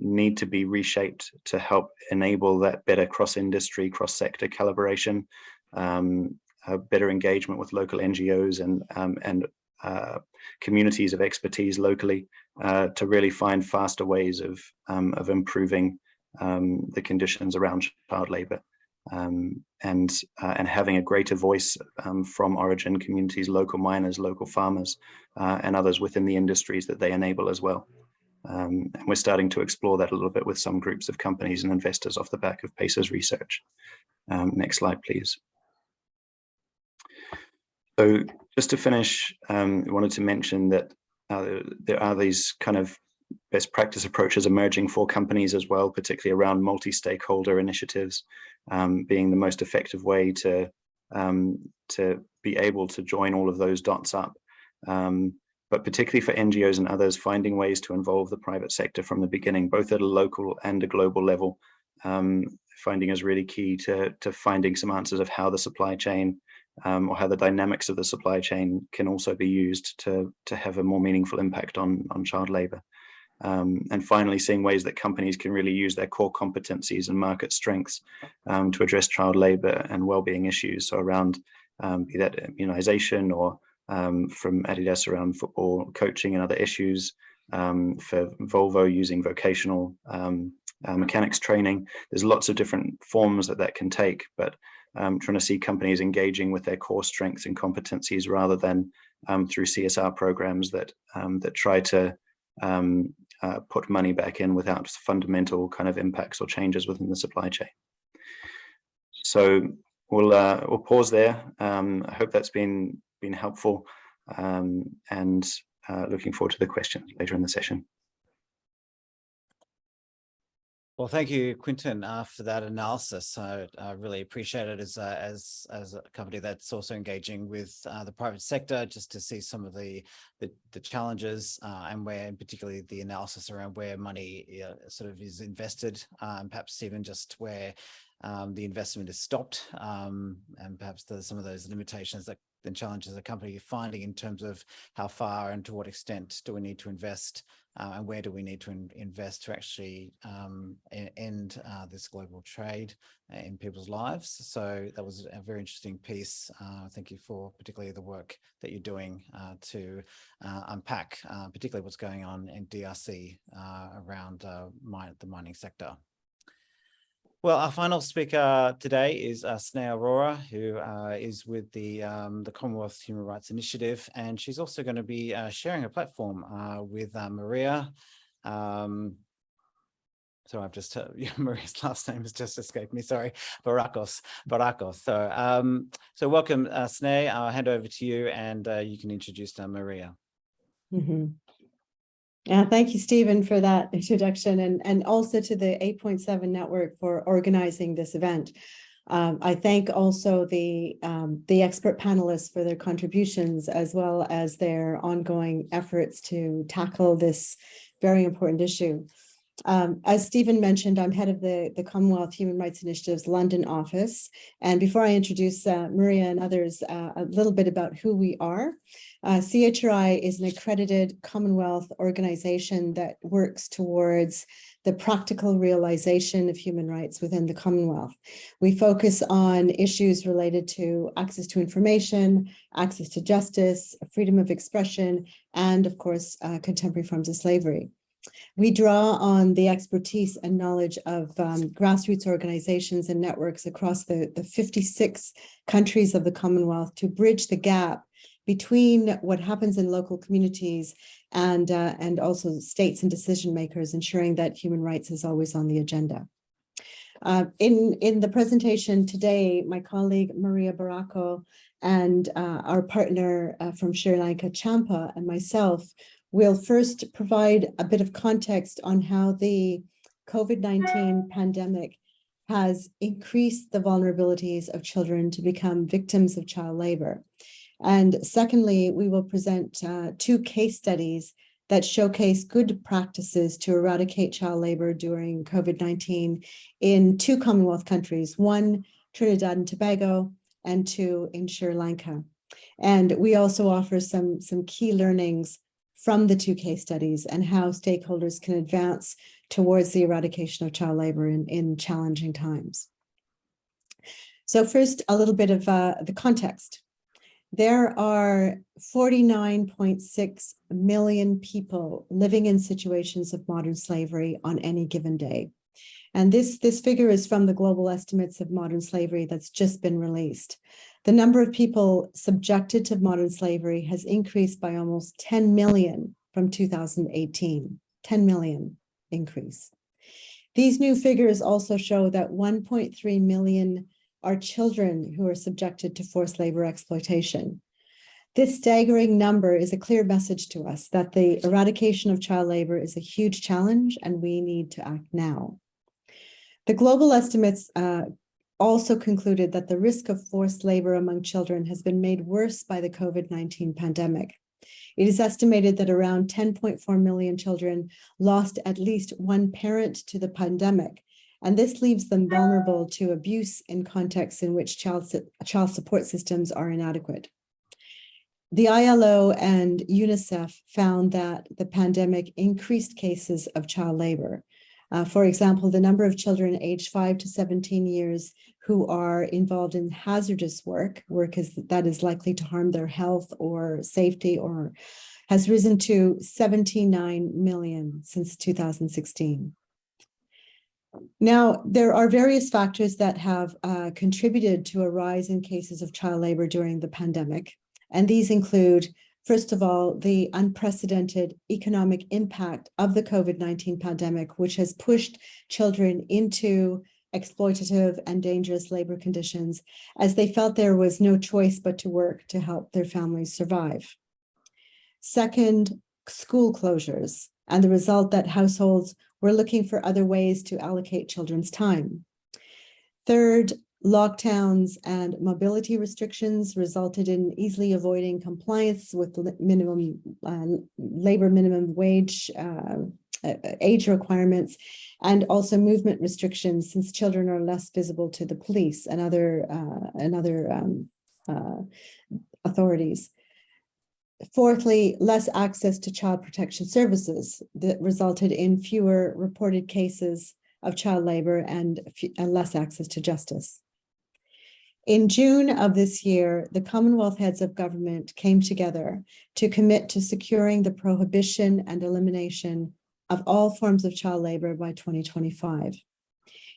need to be reshaped to help enable that better cross-industry, cross-sector calibration, better engagement with local NGOs and communities of expertise locally, to really find faster ways of improving the conditions around child labor, and having a greater voice from origin communities, local miners, local farmers, and others within the industries that they enable as well. And we're starting to explore that a little bit with some groups of companies and investors off the back of PACE's research. Next slide, please. So just to finish, I wanted to mention that there are these kind of best practice approaches emerging for companies as well, particularly around multi-stakeholder initiatives, being the most effective way to be able to join all of those dots up. But particularly for NGOs and others, finding ways to involve the private sector from the beginning, both at a local and a global level, finding is really key to finding some answers of how the supply chain or how the dynamics of the supply chain can also be used to have a more meaningful impact on child labor. And finally, seeing ways that companies can really use their core competencies and market strengths to address child labor and well-being issues. So around be that immunization, or from Adidas around football coaching and other issues, for Volvo using vocational mechanics training. There's lots of different forms that can take, but trying to see companies engaging with their core strengths and competencies rather than through CSR programs that try to put money back in without fundamental kind of impacts or changes within the supply chain. So we'll pause there. I hope that's been helpful, and looking forward to the questions later in the session. Well, thank you, Quinton, for that analysis. I really appreciate it as a company that's also engaging with the private sector, just to see some of the challenges and where, particularly the analysis around where money sort of is invested, and perhaps even just where the investment is stopped, and perhaps some of those limitations and challenges the company is finding in terms of how far and to what extent do we need to invest, and where do we need to invest to actually end this global trade in people's lives. So that was a very interesting piece. Thank you for particularly the work that you're doing to unpack particularly what's going on in DRC around the mining sector. Well, our final speaker today is Sneh Arora, who is with the Commonwealth Human Rights Initiative, and she's also going to be sharing a platform with Maria. So I've just Maria's last name has just escaped me. Sorry, Barakos. So welcome, Sneh. I'll hand over to you, and you can introduce Maria. Mm-hmm. Yeah, thank you, Stephen, for that introduction, and also to the 8.7 Network for organizing this event. I thank also the expert panelists for their contributions, as well as their ongoing efforts to tackle this very important issue. As Stephen mentioned, I'm head of the Commonwealth Human Rights Initiative's London office. And before I introduce Maria and others, a little bit about who we are. CHRI is an accredited Commonwealth organization that works towards the practical realization of human rights within the Commonwealth. We focus on issues related to access to information, access to justice, freedom of expression, and of course, contemporary forms of slavery. We draw on the expertise and knowledge of grassroots organizations and networks across the 56 countries of the Commonwealth to bridge the gap between what happens in local communities and also states and decision makers, ensuring that human rights is always on the agenda. In the presentation today, my colleague Maria Barako and our partner from Sri Lanka, Champa, and myself will first provide a bit of context on how the COVID-19 pandemic has increased the vulnerabilities of children to become victims of child labor. And secondly, we will present two case studies that showcase good practices to eradicate child labor during COVID-19 in two Commonwealth countries, one Trinidad and Tobago, and two in Sri Lanka. And we also offer some key learnings from the two case studies and how stakeholders can advance towards the eradication of child labor in challenging times. So first, a little bit of the context. There are 49.6 million people living in situations of modern slavery on any given day. And this figure is from the global estimates of modern slavery that's just been released. The number of people subjected to modern slavery has increased by almost 10 million from 2018, 10 million increase. These new figures also show that 1.3 million are children who are subjected to forced labor exploitation. This staggering number is a clear message to us that the eradication of child labor is a huge challenge and we need to act now. The global estimates also concluded that the risk of forced labor among children has been made worse by the COVID-19 pandemic. It is estimated that around 10.4 million children lost at least one parent to the pandemic, and this leaves them vulnerable to abuse in contexts in which child support systems are inadequate. The ILO and UNICEF found that the pandemic increased cases of child labor. For example, the number of children aged 5 to 17 years who are involved in hazardous work that is likely to harm their health or safety has risen to 79 million since 2016. Now, there are various factors that have contributed to a rise in cases of child labor during the pandemic, and these include, first of all, the unprecedented economic impact of the COVID-19 pandemic, which has pushed children into exploitative and dangerous labor conditions as they felt there was no choice but to work to help their families survive. Second, school closures, and the result that households were looking for other ways to allocate children's time. Third, lockdowns and mobility restrictions resulted in easily avoiding compliance with labor minimum wage age requirements, and also movement restrictions, since children are less visible to the police and other authorities. Fourthly, less access to child protection services that resulted in fewer reported cases of child labor and less access to justice. In June of this year, the Commonwealth heads of government came together to commit to securing the prohibition and elimination of all forms of child labor by 2025.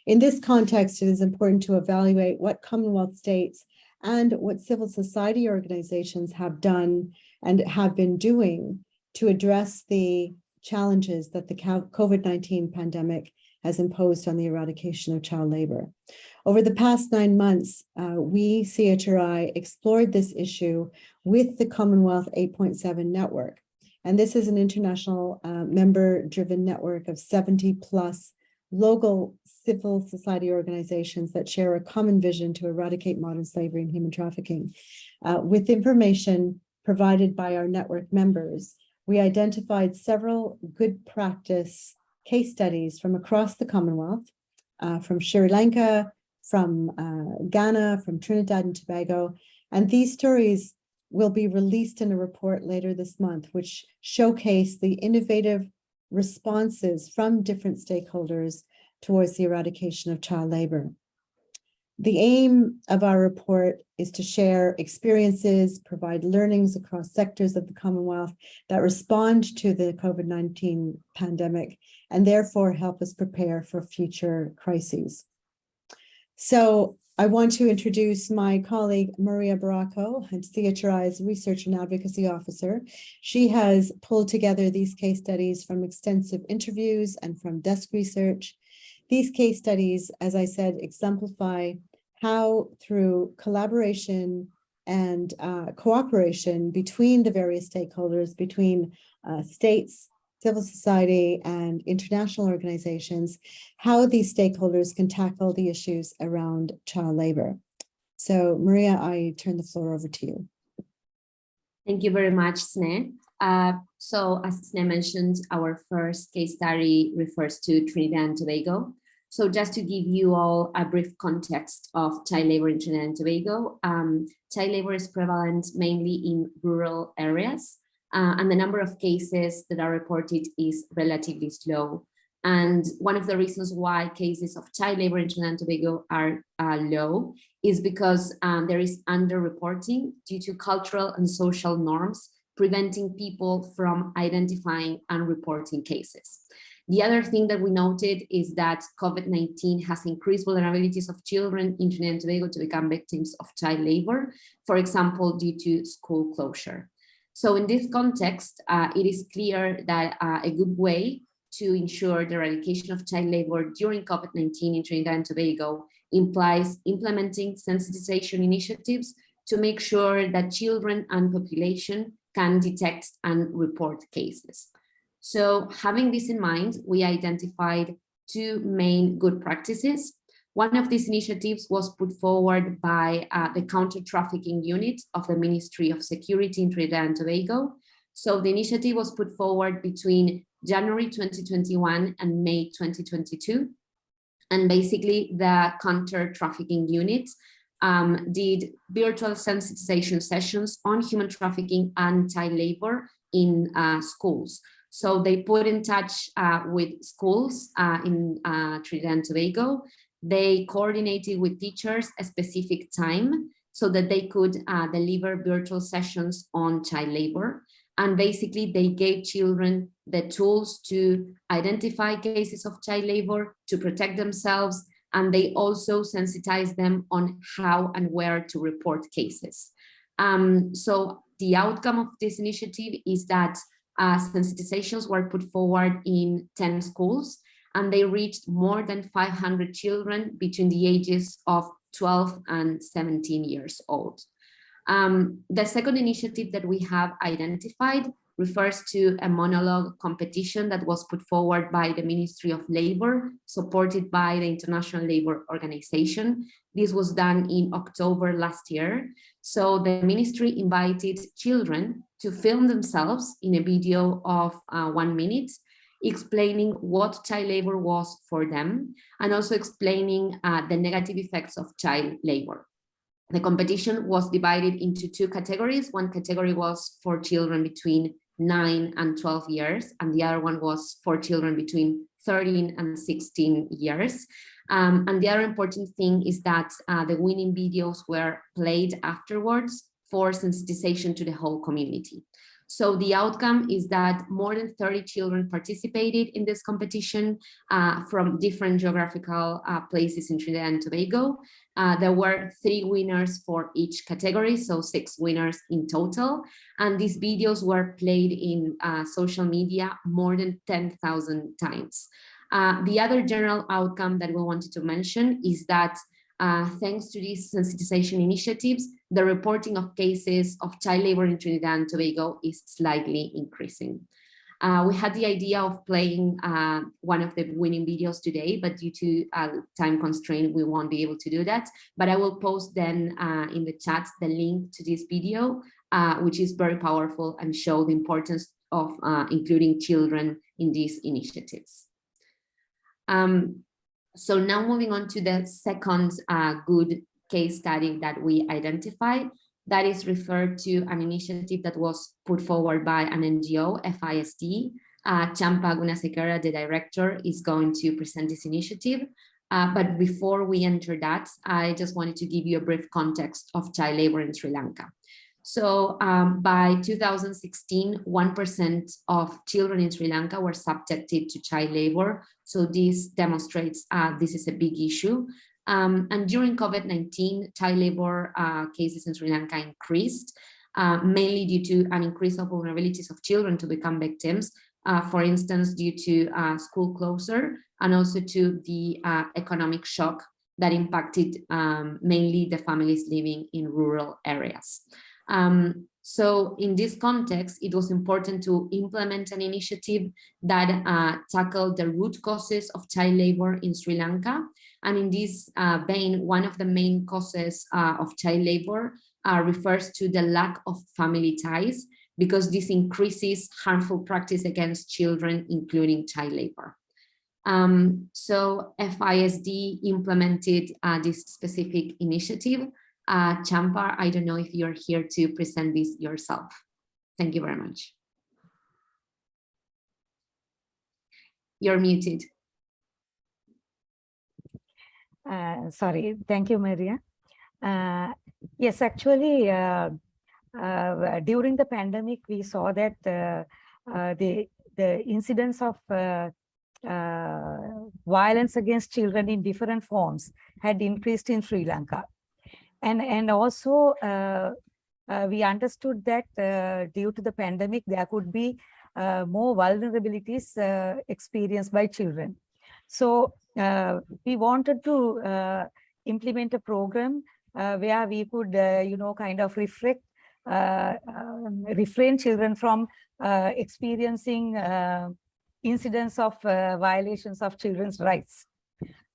In this context, it is important to evaluate what Commonwealth states and what civil society organizations have done and have been doing to address the challenges that the COVID-19 pandemic has imposed on the eradication of child labor. Over the past 9 months, we, CHRI, explored this issue with the Commonwealth 8.7 network. And this is an international member-driven network of 70 plus local civil society organizations that share a common vision to eradicate modern slavery and human trafficking. With information provided by our network members, we identified several good practice case studies from across the Commonwealth, from Sri Lanka, from Ghana, from Trinidad and Tobago. And these stories will be released in a report later this month, which showcase the innovative responses from different stakeholders towards the eradication of child labor. The aim of our report is to share experiences, provide learnings across sectors of the Commonwealth that respond to the COVID-19 pandemic, and therefore help us prepare for future crises. So I want to introduce my colleague, Maria Baracco, CHRI's Research and Advocacy Officer. She has pulled together these case studies from extensive interviews and from desk research. These case studies, as I said, exemplify how through collaboration and cooperation between the various stakeholders, between states, civil society, and international organizations, how these stakeholders can tackle the issues around child labor. So Maria, I turn the floor over to you. Thank you very much, Sneh. So as Sneh mentioned, our first case study refers to Trinidad and Tobago. So just to give you all a brief context of child labor in Trinidad and Tobago, child labor is prevalent mainly in rural areas, and the number of cases that are reported is relatively slow. And one of the reasons why cases of child labor in Trinidad and Tobago are low is because there is underreporting due to cultural and social norms preventing people from identifying and reporting cases. The other thing that we noted is that COVID-19 has increased vulnerabilities of children in Trinidad and Tobago to become victims of child labor, for example, due to school closure. So in this context, it is clear that a good way to ensure the eradication of child labor during COVID-19 in Trinidad and Tobago implies implementing sensitization initiatives to make sure that children and population can detect and report cases. So having this in mind, we identified two main good practices. One of these initiatives was put forward by the counter-trafficking unit of the Ministry of Security in Trinidad and Tobago. So the initiative was put forward between January 2021 and May 2022. And basically the counter-trafficking unit did virtual sensitization sessions on human trafficking and child labor in schools. So they put in touch with schools in Trinidad and Tobago. They coordinated with teachers a specific time so that they could deliver virtual sessions on child labor. And basically they gave children the tools to identify cases of child labor, to protect themselves, and they also sensitized them on how and where to report cases. So the outcome of this initiative is that sensitizations were put forward in 10 schools, and they reached more than 500 children between the ages of 12 and 17 years old. The second initiative that we have identified refers to a monologue competition that was put forward by the Ministry of Labor, supported by the International Labour Organization. This was done in October last year. So the ministry invited children to film themselves in a video of 1 minute explaining what child labor was for them, and also explaining the negative effects of child labor. The competition was divided into two categories. One category was for children between 9 and 12 years, and the other one was for children between 13 and 16 years. And the other important thing is that the winning videos were played afterwards for sensitization to the whole community. So the outcome is that more than 30 children participated in this competition from different geographical places in Trinidad and Tobago. There were 3 winners for each category, so 6 winners in total. And these videos were played in social media more than 10,000 times. The other general outcome that we wanted to mention is that thanks to these sensitization initiatives, the reporting of cases of child labor in Trinidad and Tobago is slightly increasing. We had the idea of playing one of the winning videos today, but due to time constraint, we won't be able to do that. But I will post then in the chat the link to this video, which is very powerful and show the importance of including children in these initiatives. So now moving on to the second good case study that we identified, that is referred to an initiative that was put forward by an NGO, FISD. Champa Gunasekara, the director, is going to present this initiative. But before we enter that, I just wanted to give you a brief context of child labor in Sri Lanka. So by 2016, 1% of children in Sri Lanka were subjected to child labor. So this demonstrates this is a big issue. And during COVID-19, child labor cases in Sri Lanka increased, mainly due to an increase of vulnerabilities of children to become victims, for instance, due to school closure, and also to the economic shock that impacted mainly the families living in rural areas. So in this context, it was important to implement an initiative that tackled the root causes of child labor in Sri Lanka. And in this vein, one of the main causes of child labor refers to the lack of family ties, because this increases harmful practice against children, including child labor. So FISD implemented this specific initiative. Champa, I don't know if you're here to present this yourself. Thank you very much. You're muted. Sorry, thank you, Maria. Yes, actually, during the pandemic, we saw that the incidence of violence against children in different forms had increased in Sri Lanka. And also, we understood that due to the pandemic, there could be more vulnerabilities experienced by children. So we wanted to implement a program where we could, kind of refrain children from experiencing incidents of violations of children's rights.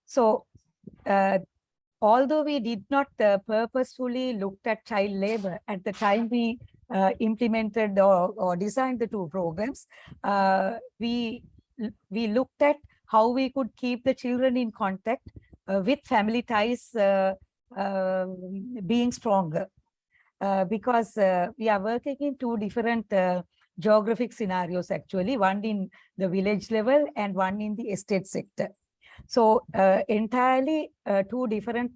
So although we did not purposefully look at child labor at the time we implemented or designed the 2 programs, we looked at how we could keep the children in contact with family ties being stronger. Because we are working in 2 different geographic scenarios, actually, one in the village level and one in the estate sector. So entirely 2 different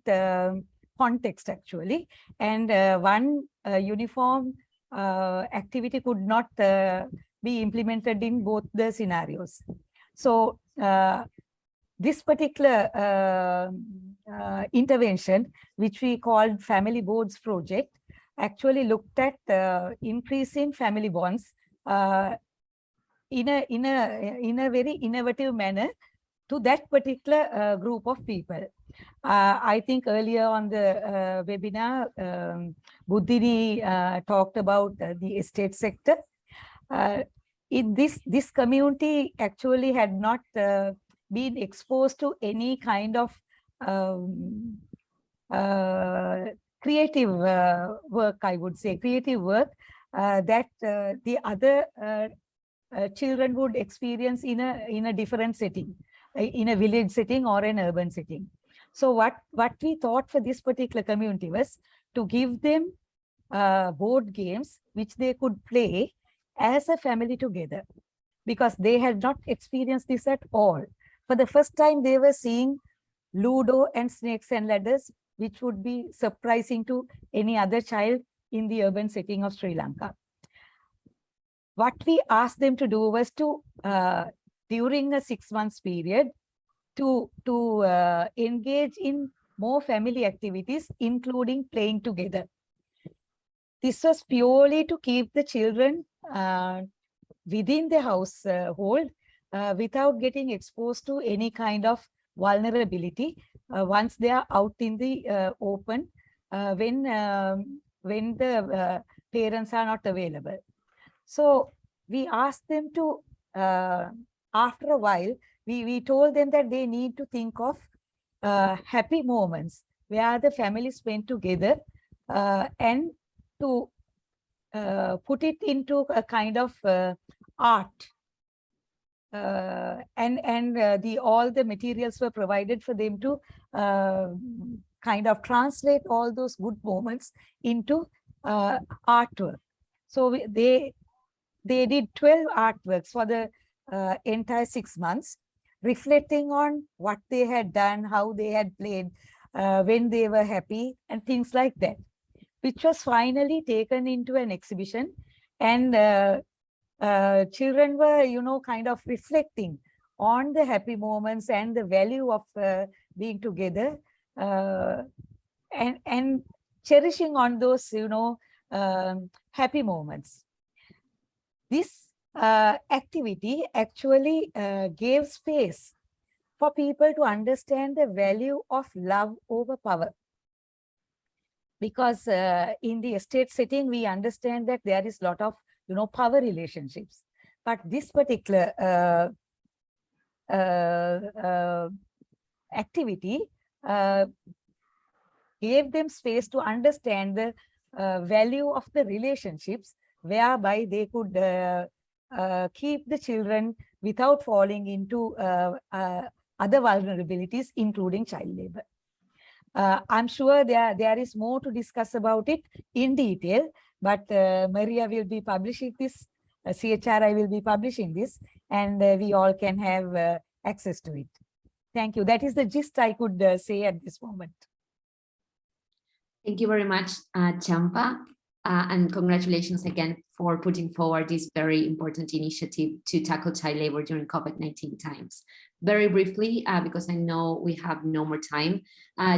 contexts, actually, and one uniform activity could not be implemented in both the scenarios. So this particular intervention, which we called Family Boards Project, actually looked at increasing family bonds in a very innovative manner to that particular group of people. I think earlier on the webinar, Buddhini talked about the estate sector. In this community actually had not been exposed to any kind of creative work, I would say, creative work that the other children would experience in a different setting, in a village setting or an urban setting. So what we thought for this particular community was to give them board games which they could play as a family together, because they had not experienced this at all. For the first time, they were seeing Ludo and Snakes and Ladders, which would be surprising to any other child in the urban setting of Sri Lanka. What we asked them to do was to, during a 6 months period, to engage in more family activities, including playing together. This was purely to keep the children within the household without getting exposed to any kind of vulnerability once they are out in the open, when the parents are not available. So we asked them to, after a while, we told them that they need to think of happy moments where the family spent together, and to put it into a kind of art. All the materials were provided for them to kind of translate all those good moments into artwork. So they did 12 artworks for the entire 6 months, reflecting on what they had done, how they had played, when they were happy, and things like that, which was finally taken into an exhibition. And children were, kind of reflecting on the happy moments and the value of being together, and cherishing on those, happy moments. This activity actually gave space for people to understand the value of love over power. Because in the estate setting, we understand that there is a lot of, power relationships. But this particular activity gave them space to understand the value of the relationships, whereby they could keep the children without falling into other vulnerabilities, including child labor. I'm sure there is more to discuss about it in detail, but Maria will be publishing this, CHRI will be publishing this, and we all can have access to it. Thank you. That is the gist I could say at this moment. Thank you very much, Champa, and congratulations again for putting forward this very important initiative to tackle child labor during COVID-19 times. Very briefly, because I know we have no more time,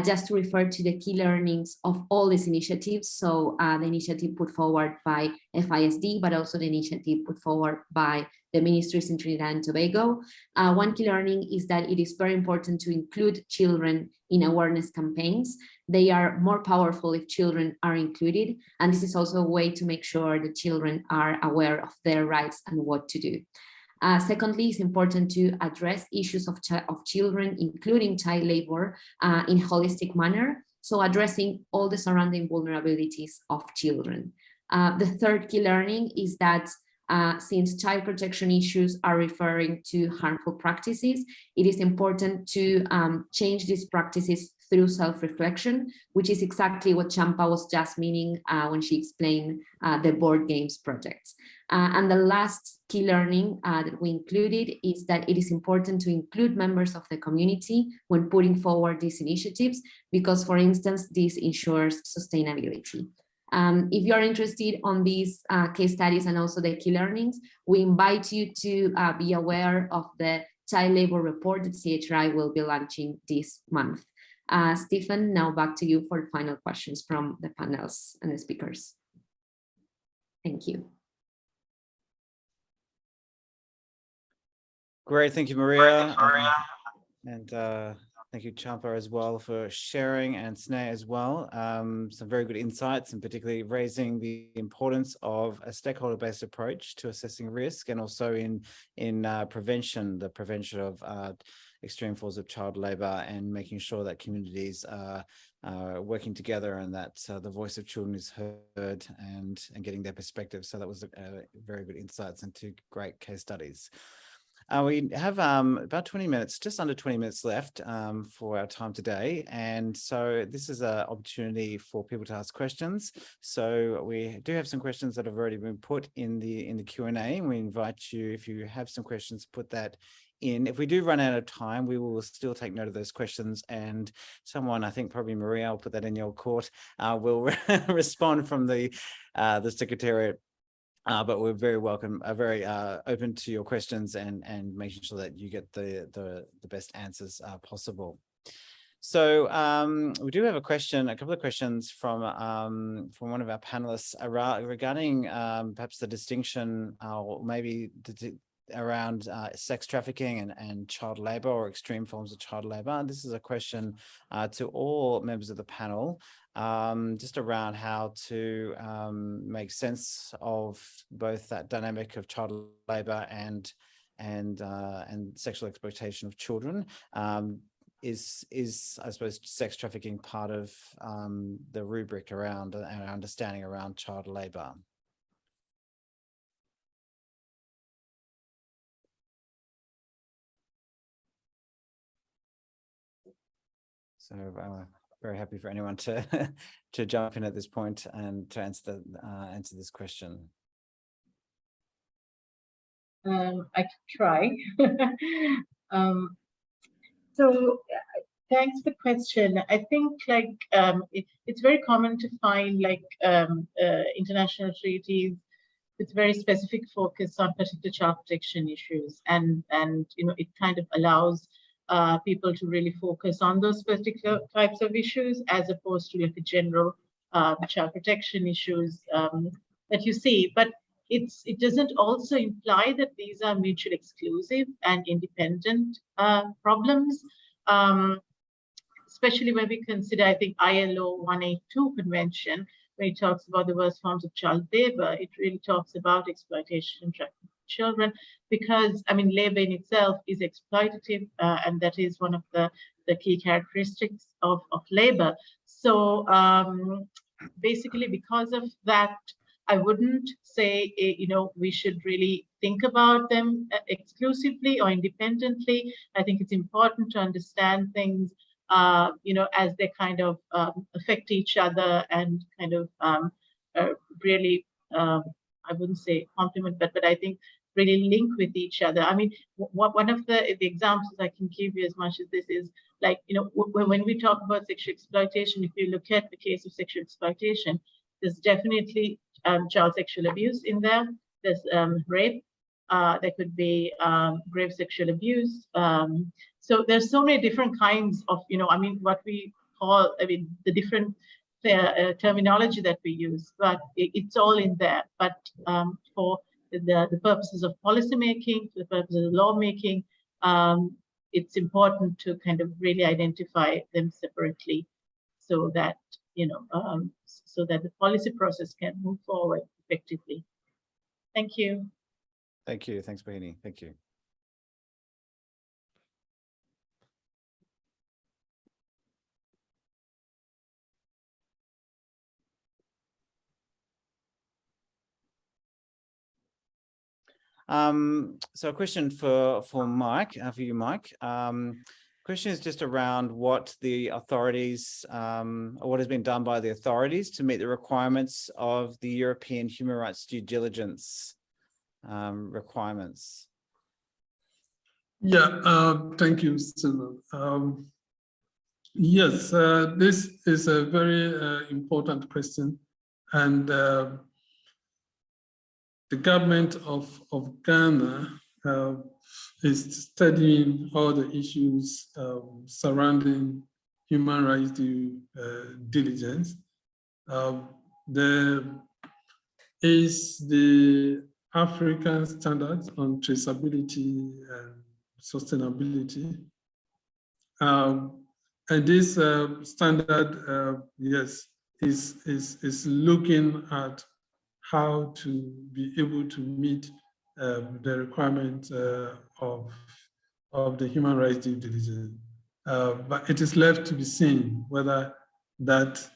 just to refer to the key learnings of all these initiatives. So the initiative put forward by FISD, but also the initiative put forward by the ministries in Trinidad and Tobago. One key learning is that it is very important to include children in awareness campaigns. They are more powerful if children are included. And this is also a way to make sure the children are aware of their rights and what to do. Secondly, it's important to address issues of children, including child labor, in a holistic manner. So addressing all the surrounding vulnerabilities of children. The third key learning is that since child protection issues are referring to harmful practices, it is important to change these practices through self-reflection, which is exactly what Champa was just meaning when she explained the board games projects. And the last key learning that we included is that it is important to include members of the community when putting forward these initiatives, because, for instance, this ensures sustainability. If you're interested on these case studies and also the key learnings, we invite you to be aware of the child labor report that CHRI will be launching this month. Stephen, now back to you for final questions from the panels and the speakers. Thank you. Great, thank you, Maria. And Thank you, Champa, as well, for sharing, and Sneh as well. Some very good insights, and particularly raising the importance of a stakeholder-based approach to assessing risk, and also in prevention, the prevention of extreme forms of child labour, and making sure that communities are working together, and that the voice of children is heard, and getting their perspective. So that was very good insights and 2 great case studies. We have about 20 minutes, just under 20 minutes left for our time today. And so this is an opportunity for people to ask questions. So we do have some questions that have already been put in the Q&A. And we invite you, if you have some questions, put that in. If we do run out of time, we will still take note of those questions, and someone, I think probably Maria, I'll put that in your court, will respond from the Secretariat. But we're very welcome, very open to your questions, and making sure that you get the best answers possible. So we do have a couple of questions from one of our panelists regarding perhaps the distinction, or maybe around sex trafficking and child labor, or extreme forms of child labor. This is a question to all members of the panel, just around how to make sense of both that dynamic of child labor and sexual exploitation of children. Is I suppose sex trafficking part of the rubric around our understanding around child labor? So very happy for anyone to jump in at this point and to answer this question. I can try. So thanks for the question. I think it's very common to find international treaties with very specific focus on particular child protection issues, and it kind of allows people to really focus on those particular types of issues, as opposed to like a general child protection issues that you see. But it doesn't also imply that these are mutually exclusive and independent problems, especially when we consider, I think, ILO 182 convention, when it talks about the worst forms of child labor. It really talks about exploitation and trafficking of children, because I mean, labor in itself is exploitative, and that is one of the key characteristics of labor. So basically, because of that, I wouldn't say we should really think about them exclusively or independently. I think it's important to understand things as they kind of affect each other, and kind of really, I wouldn't say complement, but I think really link with each other. I mean, one of the examples I can give you as much as this is, like, when we talk about sexual exploitation, if you look at the case of sexual exploitation, there's definitely child sexual abuse in there. There's rape. There could be grave sexual abuse. So there's so many different kinds of, I mean, what we call, I mean, the different terminology that we use, but it's all in there. But for the purposes of policy making, for the purposes of lawmaking, it's important to kind of really identify them separately, so that so that the policy process can move forward effectively. Thank you. Thank you. Thanks, Bahini. Thank you. So a question for Mike, for you, Mike. Question is just around what the authorities, or what has been done by the authorities to meet the requirements of the European human rights due diligence requirements. Yeah, thank you, Stephen. Yes, this is a very important question, and the government of Ghana is studying all the issues surrounding human rights due diligence. There is the African standards on traceability and sustainability. And this standard, yes, is looking at how to be able to meet the requirement of the human rights due diligence. But it is left to be seen whether that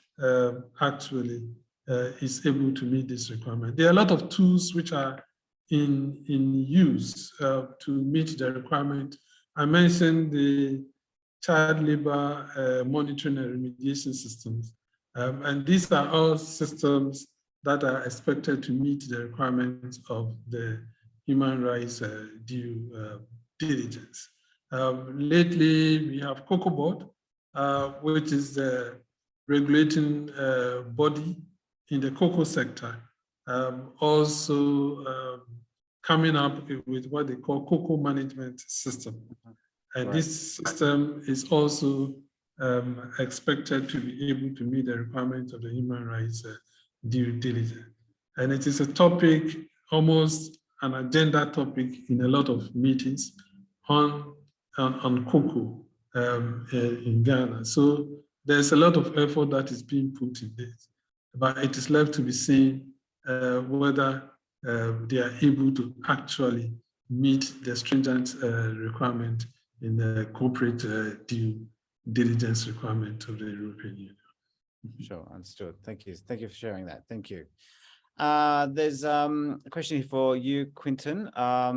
actually is able to meet this requirement. There are a lot of tools which are in use to meet the requirement. I mentioned the child labor monitoring and remediation systems. And these are all systems that are expected to meet the requirements of the human rights due diligence. Lately, we have COCOBOD, which is the regulating body in the cocoa sector, also coming up with what they call cocoa management system. And this system is also expected to be able to meet the requirements of the human rights due diligence. And it is a topic, almost an agenda topic in a lot of meetings on cocoa in Ghana. So there's a lot of effort that is being put in this, but it is left to be seen whether they are able to actually meet the stringent requirement in the corporate due diligence requirement of the European Union. Sure, understood. Thank you. Thank you for sharing that. Thank you. There's a question here for you, Quinton. How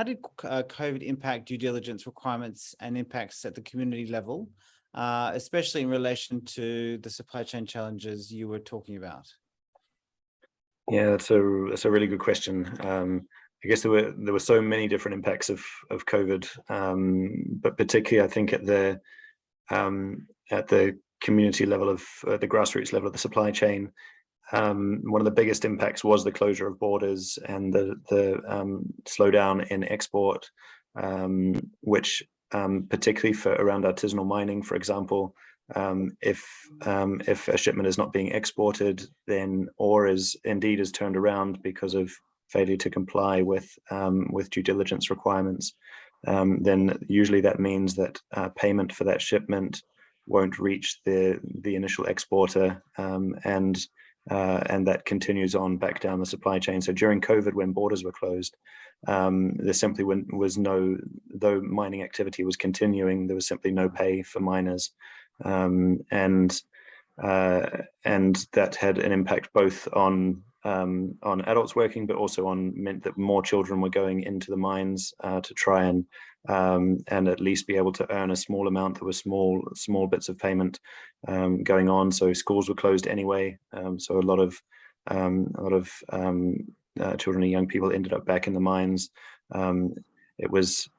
did COVID impact due diligence requirements and impacts at the community level, especially in relation to the supply chain challenges you were talking about? Yeah, that's a really good question. I guess there were so many different impacts of COVID, but particularly I think at the community level of the grassroots level of the supply chain, one of the biggest impacts was the closure of borders and the slowdown in export, which particularly for around artisanal mining, for example, if a shipment is not being exported, then or is turned around because of failure to comply with due diligence requirements, then usually that means that payment for that shipment won't reach the initial exporter, and that continues on back down the supply chain. So during COVID, when borders were closed, there simply was though mining activity was continuing, there was simply no pay for miners, and that had an impact both on adults working, but also meant that more children were going into the mines to try and at least be able to earn a small amount. There were small bits of payment going on. So schools were closed anyway. So a lot of children and young people ended up back in the mines. It was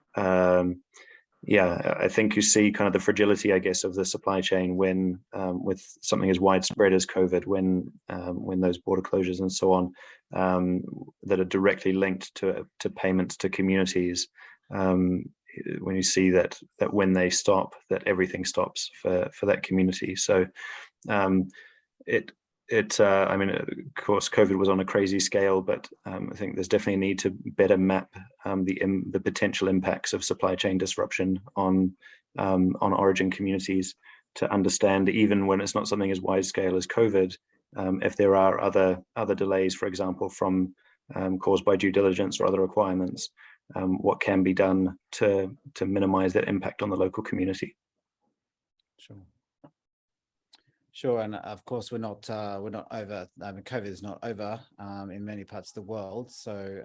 yeah, I think you see kind of the fragility, I guess, of the supply chain when with something as widespread as COVID, when those border closures and so on that are directly linked to payments to communities. When you see that when they stop, that everything stops for that community. So I mean, of course, COVID was on a crazy scale, but I think there's definitely a need to better map the potential impacts of supply chain disruption on origin communities, to understand, even when it's not something as wide scale as COVID, if there are other delays, for example, from caused by due diligence or other requirements, what can be done to minimize that impact on the local community. Sure, and of course we're not over. I mean, COVID is not over in many parts of the world, so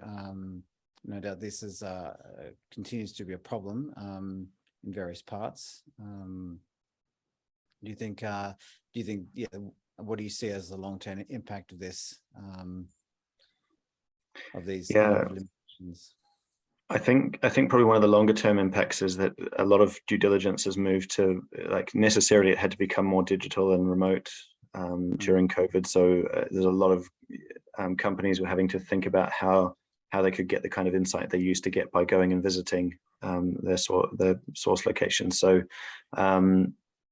no doubt this is continues to be a problem in various parts. Do you think? Yeah. What do you see as the long-term impact of this? Of these limitations? I think probably one of the longer term impacts is that a lot of due diligence has moved to, like, necessarily it had to become more digital and remote during COVID. So there's a lot of companies were having to think about how they could get the kind of insight they used to get by going and visiting their source locations.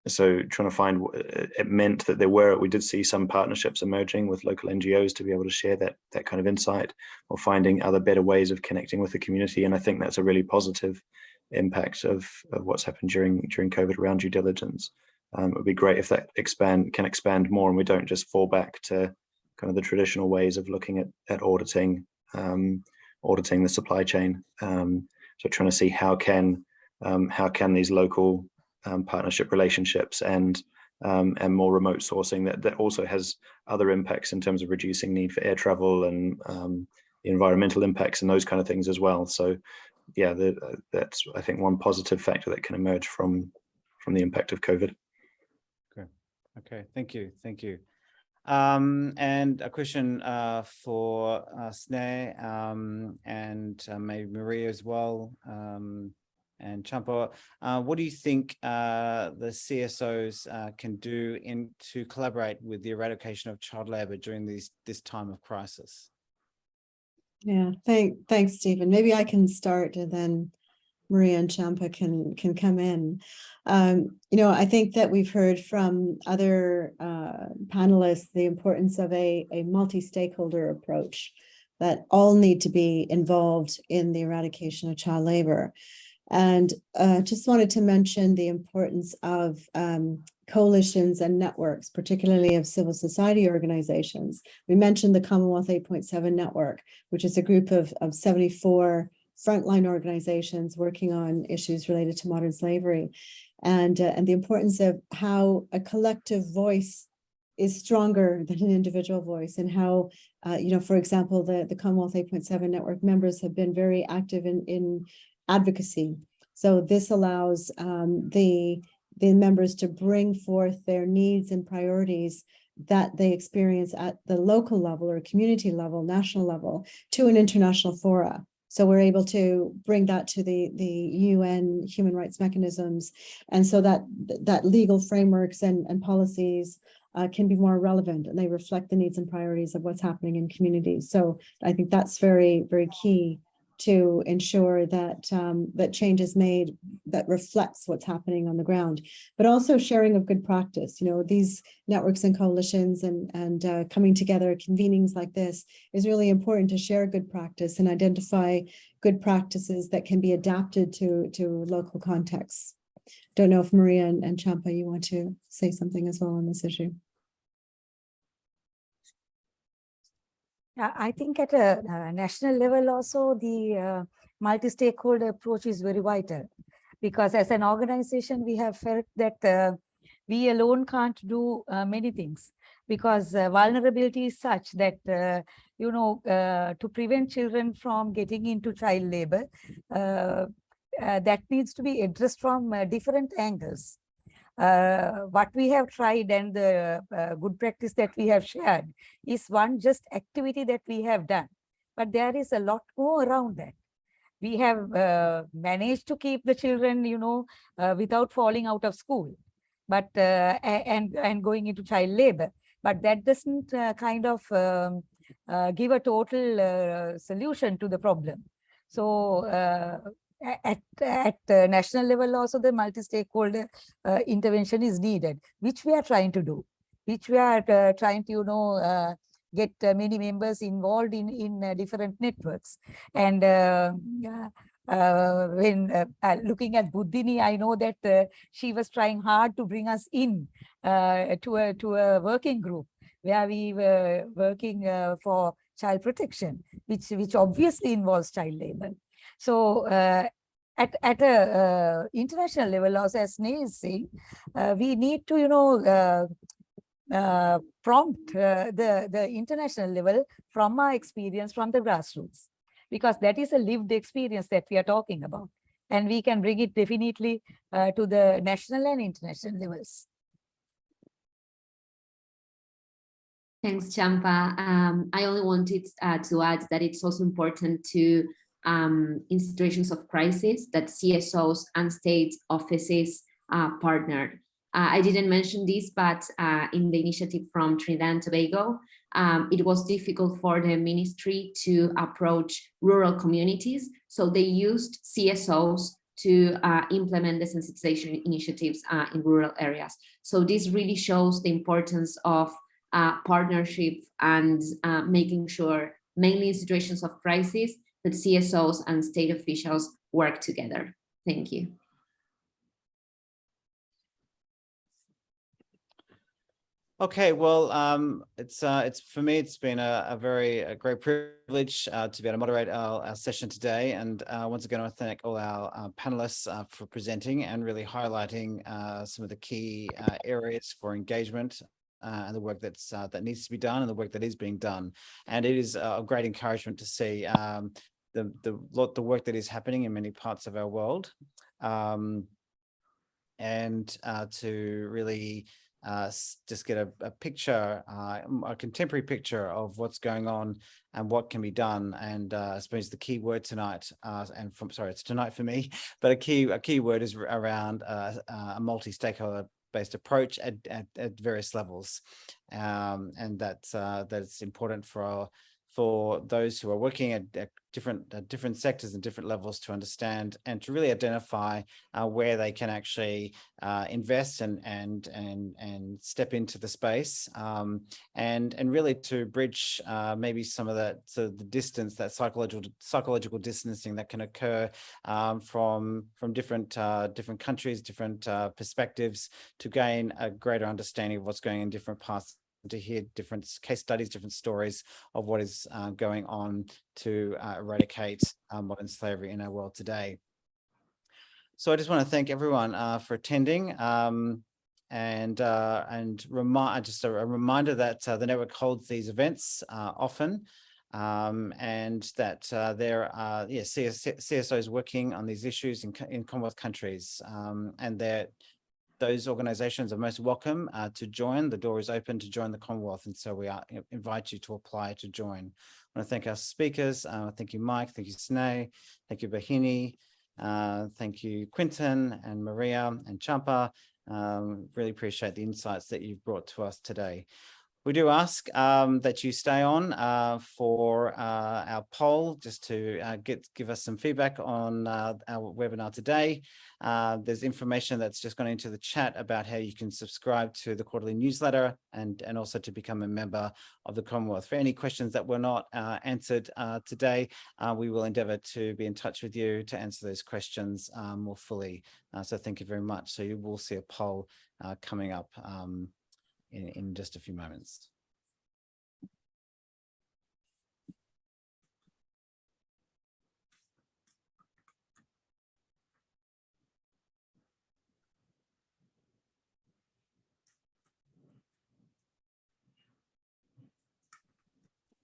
So trying to find, it meant that we did see some partnerships emerging with local NGOs to be able to share that kind of insight, or finding other better ways of connecting with the community. And I think that's a really positive impact of what's happened during COVID around due diligence. It would be great if that can expand more, and we don't just fall back to kind of the traditional ways of looking at auditing the supply chain. So trying to see how can these local partnership relationships and more remote sourcing that also has other impacts in terms of reducing need for air travel and the environmental impacts and those kind of things as well. So yeah, that's I think one positive factor that can emerge from the impact of COVID. Okay, thank you. And a question for Sneh and maybe Maria as well, and Champa. What do you think the CSOs can do to collaborate with the eradication of child labour during this time of crisis? Yeah, thanks, Stephen. Maybe I can start and then Maria and Champa can come in. I think that we've heard from other panelists the importance of a multi-stakeholder approach, that all need to be involved in the eradication of child labor. And just wanted to mention the importance of coalitions and networks, particularly of civil society organizations. We mentioned the Commonwealth 8.7 network, which is a group of 74 frontline organizations working on issues related to modern slavery, and the importance of how a collective voice is stronger than an individual voice, and how, for example, the Commonwealth 8.7 network members have been very active in advocacy. So this allows the members to bring forth their needs and priorities that they experience at the local level or community level, national level, to an international fora. So we're able to bring that to the UN human rights mechanisms, and so that legal frameworks and policies can be more relevant, and they reflect the needs and priorities of what's happening in communities. So I think that's very, very key to ensure that that change is made that reflects what's happening on the ground, but also sharing of good practice. These networks and coalitions and coming together, convenings like this is really important to share good practice and identify good practices that can be adapted to local contexts. Don't know if Maria and Champa, you want to say something as well on this issue. I think at a national level also, the multi-stakeholder approach is very vital, because as an organization, we have felt that we alone can't do many things, because vulnerability is such that, to prevent children from getting into child labor, that needs to be addressed from different angles. What we have tried and the good practice that we have shared is one just activity that we have done, but there is a lot more around that. We have managed to keep the children, without falling out of school, but and going into child labor, but that doesn't kind of give a total solution to the problem. So at national level also, the multi-stakeholder intervention is needed, which we are trying to do, which we are trying to get many members involved in different networks. And when looking at Buddhini, I know that she was trying hard to bring us in to a working group where we were working for child protection, which obviously involves child labor. So at a international level, also, as Sneh is saying, we need to, prompt the international level from our experience from the grassroots, because that is a lived experience that we are talking about, and we can bring it definitely to the national and international levels. Thanks, Champa. I only wanted to add that it's also important to, in situations of crisis, that CSOs and state offices partner. I didn't mention this, but in the initiative from Trinidad and Tobago, it was difficult for the ministry to approach rural communities. So they used CSOs to implement the sensitization initiatives in rural areas. So this really shows the importance of partnership and making sure, mainly in situations of crisis, that CSOs and state officials work together. Thank you. Okay, well, it's for me, it's been a great privilege to be able to moderate our session today. And once again, I want to thank all our panelists for presenting and really highlighting some of the key areas for engagement and the work that needs to be done and the work that is being done. And it is a great encouragement to see the work that is happening in many parts of our world, and to really just get a picture, a contemporary picture of what's going on and what can be done. And I suppose the key word tonight, it's tonight for me, but a key word is around a multi-stakeholder based approach at various levels, and that's important for those who are working at different sectors and different levels to understand and to really identify where they can actually invest and step into the space, and really to bridge maybe some of the distance, that psychological distancing that can occur from different countries, different perspectives, to gain a greater understanding of what's going on in different parts, to hear different case studies, different stories of what is going on to eradicate modern slavery in our world today. So I just want to thank everyone for attending, and just a reminder that the network holds these events often, and that there are CSOs working on these issues in Commonwealth countries, and that those organizations are most welcome to join. The door is open to join the Commonwealth, and so we invite you to apply to join. I want to thank our speakers. Thank you, Mike. Thank you, Sneh. Thank you, Bahini. Thank you, Quinton and Maria and Champa. Really appreciate the insights that you've brought to us today. We do ask that you stay on for our poll, just to give us some feedback on our webinar today. There's information that's just gone into the chat about how you can subscribe to the quarterly newsletter and also to become a member of the Commonwealth. For any questions that were not answered today, we will endeavour to be in touch with you to answer those questions more fully. So thank you very much. So you will see a poll coming up in just a few moments.